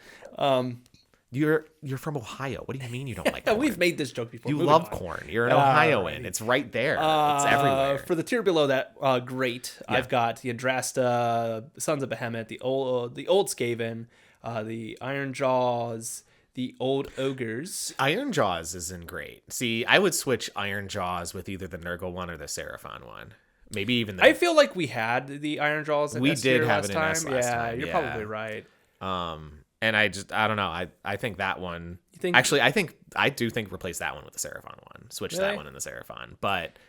You're from Ohio. What do you mean you don't like corn? We've made this joke before. You love corn. You're an Ohioan. It's right there. It's everywhere. For the tier below that, great. Yeah. I've got the Yndrasta, Sons of Behemoth, the old Skaven, the Iron Jaws, the old Ogres. Iron Jaws isn't great. See, I would switch Iron Jaws with either the Nurgle one or the Seraphon one. Maybe even the... I feel like we had the Iron Jaws in we S did tier have last it in time. S last time. Yeah, you're probably right. And I don't know. I think that one... You think... Actually, I do think replace that one with the Seraphon one. Switch that one in the Seraphon. But...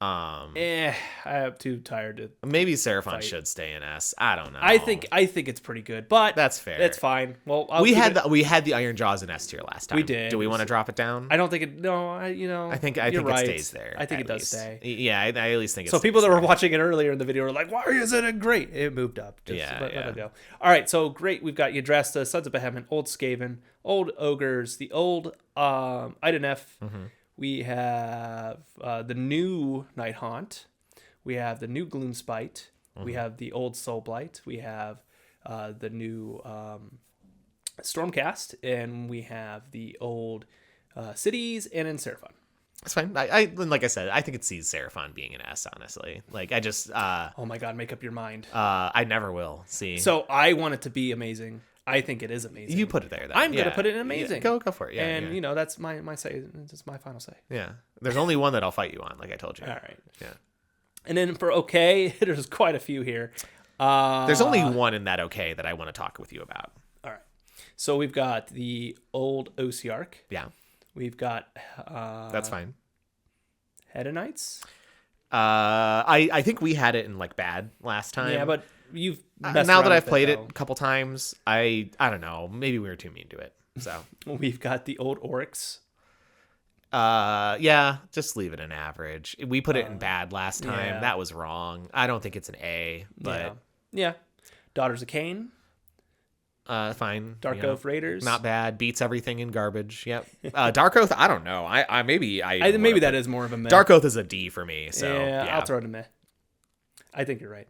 I'm too tired to. Maybe Seraphon should stay in S. I don't know. I think it's pretty good, but that's fair. It's fine. Well, we had the Iron Jaws in S tier last time. We did. Do we want to drop it down? I don't think it. No, I think right. it stays there. I think it does stay. Yeah, I at least think. So people that were watching it earlier in the video were like, "Why isn't it great?" It moved up. Just let it go. All right, so great. We've got Yndrasta, Sons of Behemoth, Old Skaven, Old Ogres, the old Idanf. Mm-hmm. We have the new Night Haunt. We have the new Gloomspike. Mm-hmm. We have the old Soulblight. We have the new Stormcast. And we have the old Cities and in Seraphon. That's fine. I like I said, I think it sees Seraphon being an S, honestly. Like, I just... oh my god, make up your mind. I never will. See. So I want it to be amazing. I think it is amazing. You put it there, then. I'm going to put it in amazing. Yeah, go for it. Yeah, and, that's my say. That's my final say. Yeah. There's only one that I'll fight you on, like I told you. All right. Yeah. And then for okay, there's quite a few here. There's only one in that okay that I want to talk with you about. All right. So we've got the old Ossiarch. Yeah. We've got... that's fine. Hedonites? I think we had it in, like, bad last time. Yeah, but you've... now that I've played it a couple times, I don't know. Maybe we were too mean to it. So we've got the old Oryx. Yeah, just leave it an average. We put it in bad last time. Yeah. That was wrong. I don't think it's an A, but yeah. Daughters of Cain. Fine. Darkoath Raiders. Not bad. Beats everything in garbage. Yep. Darkoath, I don't know. Maybe that is more of a meh. Darkoath is a D for me. So yeah. I'll throw it a meh. I think you're right.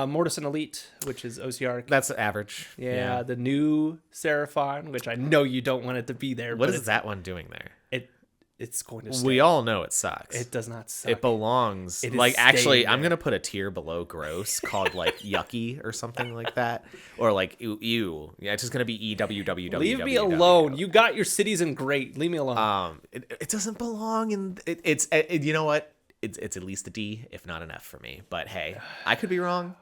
Mortis and Elite, which is Ossiarch. That's average. Yeah, the new Seraphon, which I know you don't want it to be there. What is that one doing there? It's going to stay. We all know it sucks. It does not suck. It belongs. Actually, I'm going to put a tier below gross called like yucky or something like that. Or like ew. Yeah, it's just going to be EWWW. Leave me alone. You got your cities in great. Leave me alone. It doesn't belong in it's you know what? It's at least a D, if not an F for me. But hey, I could be wrong.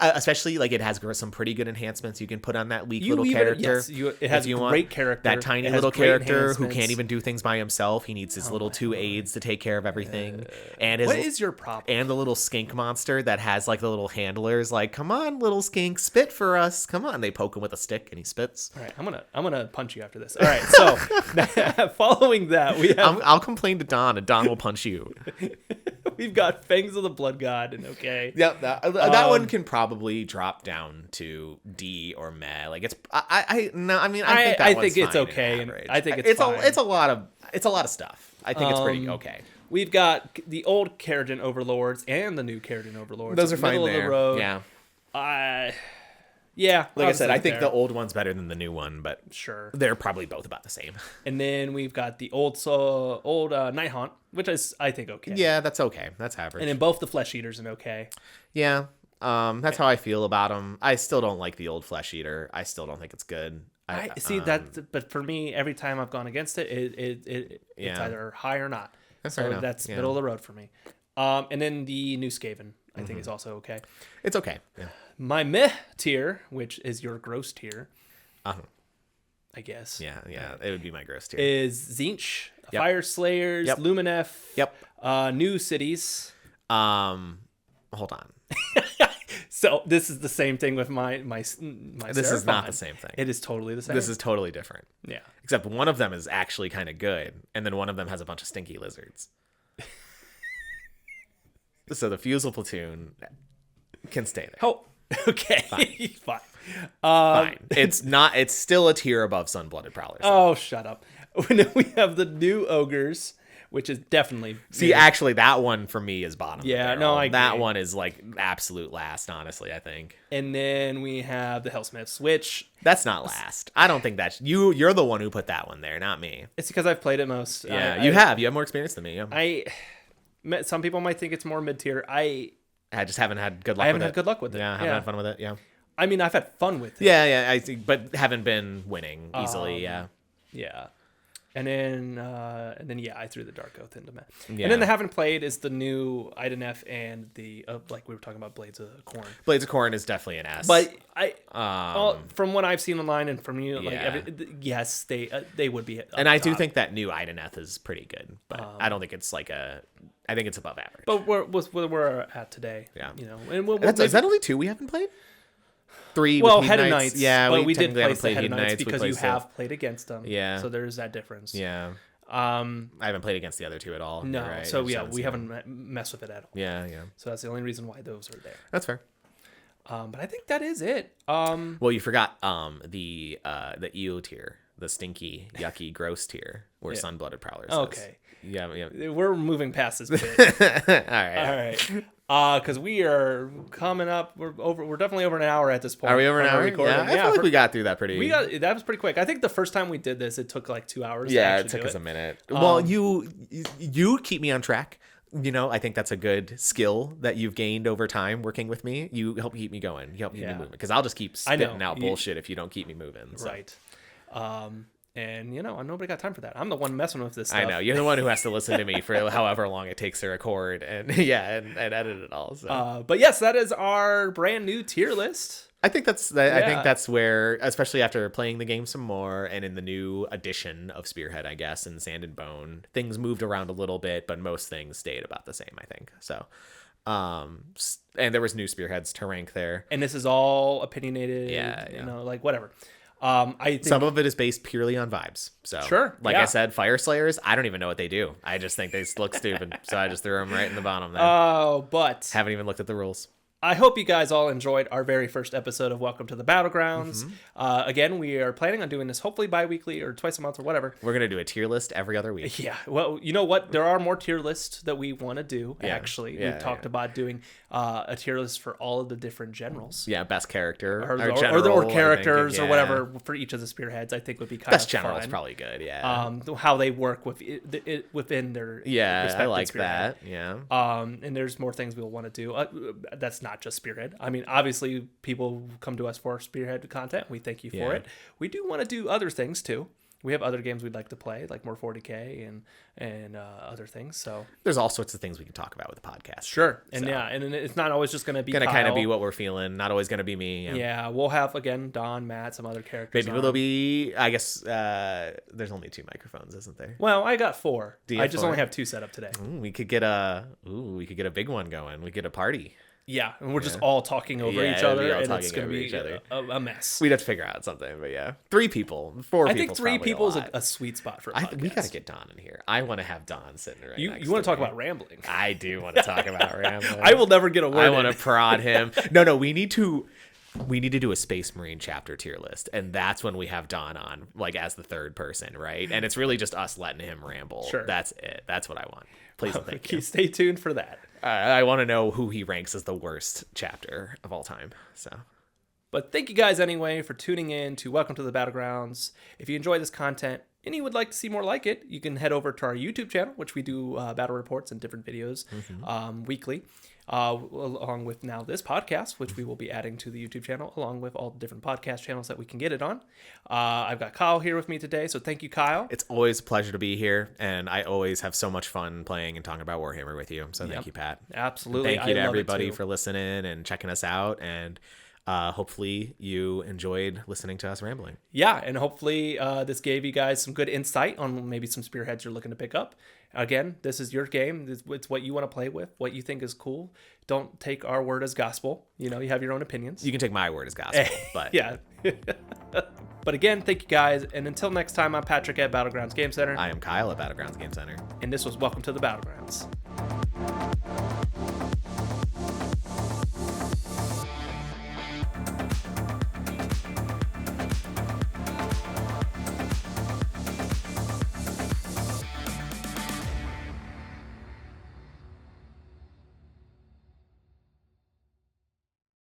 Especially like it has some pretty good enhancements you can put on that weak little character. Yes, it has great character. That tiny little character who can't even do things by himself. He needs his little 2 aides to take care of everything. And what is your problem? And the little skink monster that has like the little handlers. Like, come on, little skink, spit for us. Come on. They poke him with a stick and he spits. All right, I'm gonna punch you after this. All right, so following that, we have. I'll complain to Don, and Don will punch you. We've got Fangs of the Blood God, and okay. Yep, that one can probably drop down to D or meh. Like it's, I think it's okay, and I think it's fine. It's a lot of stuff. I think it's pretty okay. We've got the old Keratron Overlords and the new Keratron Overlords. Those are fine middle there. Of the road. Yeah. Like I said, I think there. the old one's better than the new one, but Sure. they're probably both about the same. And then we've got the old Nighthaunt, which is, I think, okay. Yeah, that's okay. That's average. And then both the Flesh Eaters are okay. Yeah. That's how I feel about them. I still don't like the old Flesh Eater. I still don't think it's good. I see that, but for me, every time I've gone against it, it's either high or not. That's middle of the road for me. And then the new Scaven, I think is also okay. It's okay. Yeah. My meh tier, which is your gross tier, I guess. Yeah, it would be my gross tier. Is Tzeentch, Fire Slayers, LuminF, New Cities. Hold on. So this is the same thing with my This Seraphon. is not the same thing. It is totally the same. This is totally different. Yeah. Except one of them is actually kind of good, and then one of them has a bunch of stinky lizards. So the Fusel Platoon can stay there. Oh, okay. Fine. Fine. It's still a tier above Sunblooded Prowlers. Oh, shut up. We have the new Ogres, which is definitely... See, actually, that one for me is bottom. Yeah, no, I agree. That one is like absolute last, honestly, I think. And then we have the Hellsmiths, which... That's not last. I don't think that's... You're the one who put that one there, not me. It's because I've played it most. Yeah, you have more experience than me. Yeah. Some people might think it's more mid-tier. I just haven't had good luck with it. I haven't had good luck with it. Yeah, haven't had fun with it, yeah. I mean, I've had fun with it. Yeah, I think, but haven't been winning easily, yeah. Yeah. And then I threw the Darkoath into me. Yeah. And then the haven't played is the new Idanf and the like we were talking about Blades of Corn. Blades of Corn is definitely an S. But from what I've seen online and from you, yes, they would be. And I do think that new Idanf is pretty good, but I don't think it's I think it's above average. But we're at today. Yeah. And is that only 2 we haven't played? 3 well, with Head Hedonites. Knights. Yeah, but we did play played Head Knights because you have it. played against them. Yeah. So there's that difference. Yeah. I haven't played against the other 2 at all. No. Right. So we haven't messed with it at all. Yeah. So that's the only reason why those are there. That's fair. But I think that is it. Well, you forgot the EO tier, the stinky, yucky, gross tier, where Sunblooded Prowlers Okay. is. Yeah. We're moving past this bit. All right. Because we are coming up. We're definitely over an hour at this point. Are we over an hour? Recording. Yeah, I feel like we got through that pretty. That was pretty quick. I think the first time we did this, it took like 2 hours. Yeah, it took us a minute. Well, you keep me on track. I think that's a good skill that you've gained over time working with me. You help keep me going. You help keep me moving because I'll just keep spitting out bullshit if you don't keep me moving. So. Right. And nobody got time for that. I'm the one messing with this stuff. I know you're the one who has to listen to me for however long it takes to record and edit it all. So. But yes, that is our brand new tier list. I think I think that's where, especially after playing the game some more and in the new edition of Spearhead, I guess, and Sand and Bone, things moved around a little bit, but most things stayed about the same. I think so. And there was new Spearheads to rank there, and this is all opinionated. Yeah. Like whatever. I think some of it is based purely on vibes. So sure, I said, Fire Slayers, I don't even know what they do. I just think they look stupid, so I just threw them right in the bottom there. Oh, but haven't even looked at the rules. I hope you guys all enjoyed our very first episode of Welcome to the Battlegrounds. Again, we are planning on doing this hopefully bi-weekly or twice a month or whatever. We're going to do a tier list every other week. Yeah. Well, you know what? There are more tier lists that we want to do, actually. We've talked about doing a tier list for all of the different generals. Yeah, best character. Or characters or whatever for each of the Spearheads, I think would be kind best of general fun. is probably good, yeah. How they work within their respective I like Spearhead. that, yeah. And there's more things we'll want to do. That's not just Spearhead. I mean, obviously, people come to us for Spearhead content. We thank you for it. We do want to do other things, too. We have other games we'd like to play, like more 40K and other things. So there's all sorts of things we can talk about with the podcast. Sure. And and it's not always just going to be kind of be what we're feeling. Not always going to be me. Yeah. We'll have, again, Don, Matt, some other characters. Maybe there'll be, I guess, there's only 2 microphones, isn't there? Well, I got 4. I just only have 2 set up today. We could get a big one going. We could get a party. Yeah, and we're just all talking over each other, and it's going to be a mess. We'd have to figure out something, but 3 people, 4 people. I think 3 people is a sweet spot for a podcast. We got to get Don in here. I want to have Don sitting right next to me. You want to talk about rambling? I do want to talk about rambling. I will never get a word I want to prod him. No, we need to... we need to do a Space Marine chapter tier list, and that's when we have Don on, like, as the third person, right? And it's really just us letting him ramble. Sure. That's it. That's what I want. Please and thank you. Stay tuned for that. I want to know who he ranks as the worst chapter of all time. So, but thank you guys anyway for tuning in to Welcome to the Battlegrounds. If you enjoy this content and you would like to see more like it, you can head over to our YouTube channel, which we do battle reports and different videos weekly. Along with now this podcast, which we will be adding to the YouTube channel, along with all the different podcast channels that we can get it on. I've got Kyle here with me today, so thank you, Kyle. It's always a pleasure to be here, and I always have so much fun playing and talking about Warhammer with you. So thank you, Pat. Absolutely. Thank you to everybody for listening and checking us out, and hopefully you enjoyed listening to us rambling. Yeah, and hopefully this gave you guys some good insight on maybe some spearheads you're looking to pick up. Again, this is your game. It's what you want to play with, what you think is cool. Don't take our word as gospel. You know, you have your own opinions. You can take my word as gospel, but yeah. But again, thank you guys. And until next time, I'm Patrick at Battlegrounds Game Center. I am Kyle at Battlegrounds Game Center. And this was Welcome to the Battlegrounds.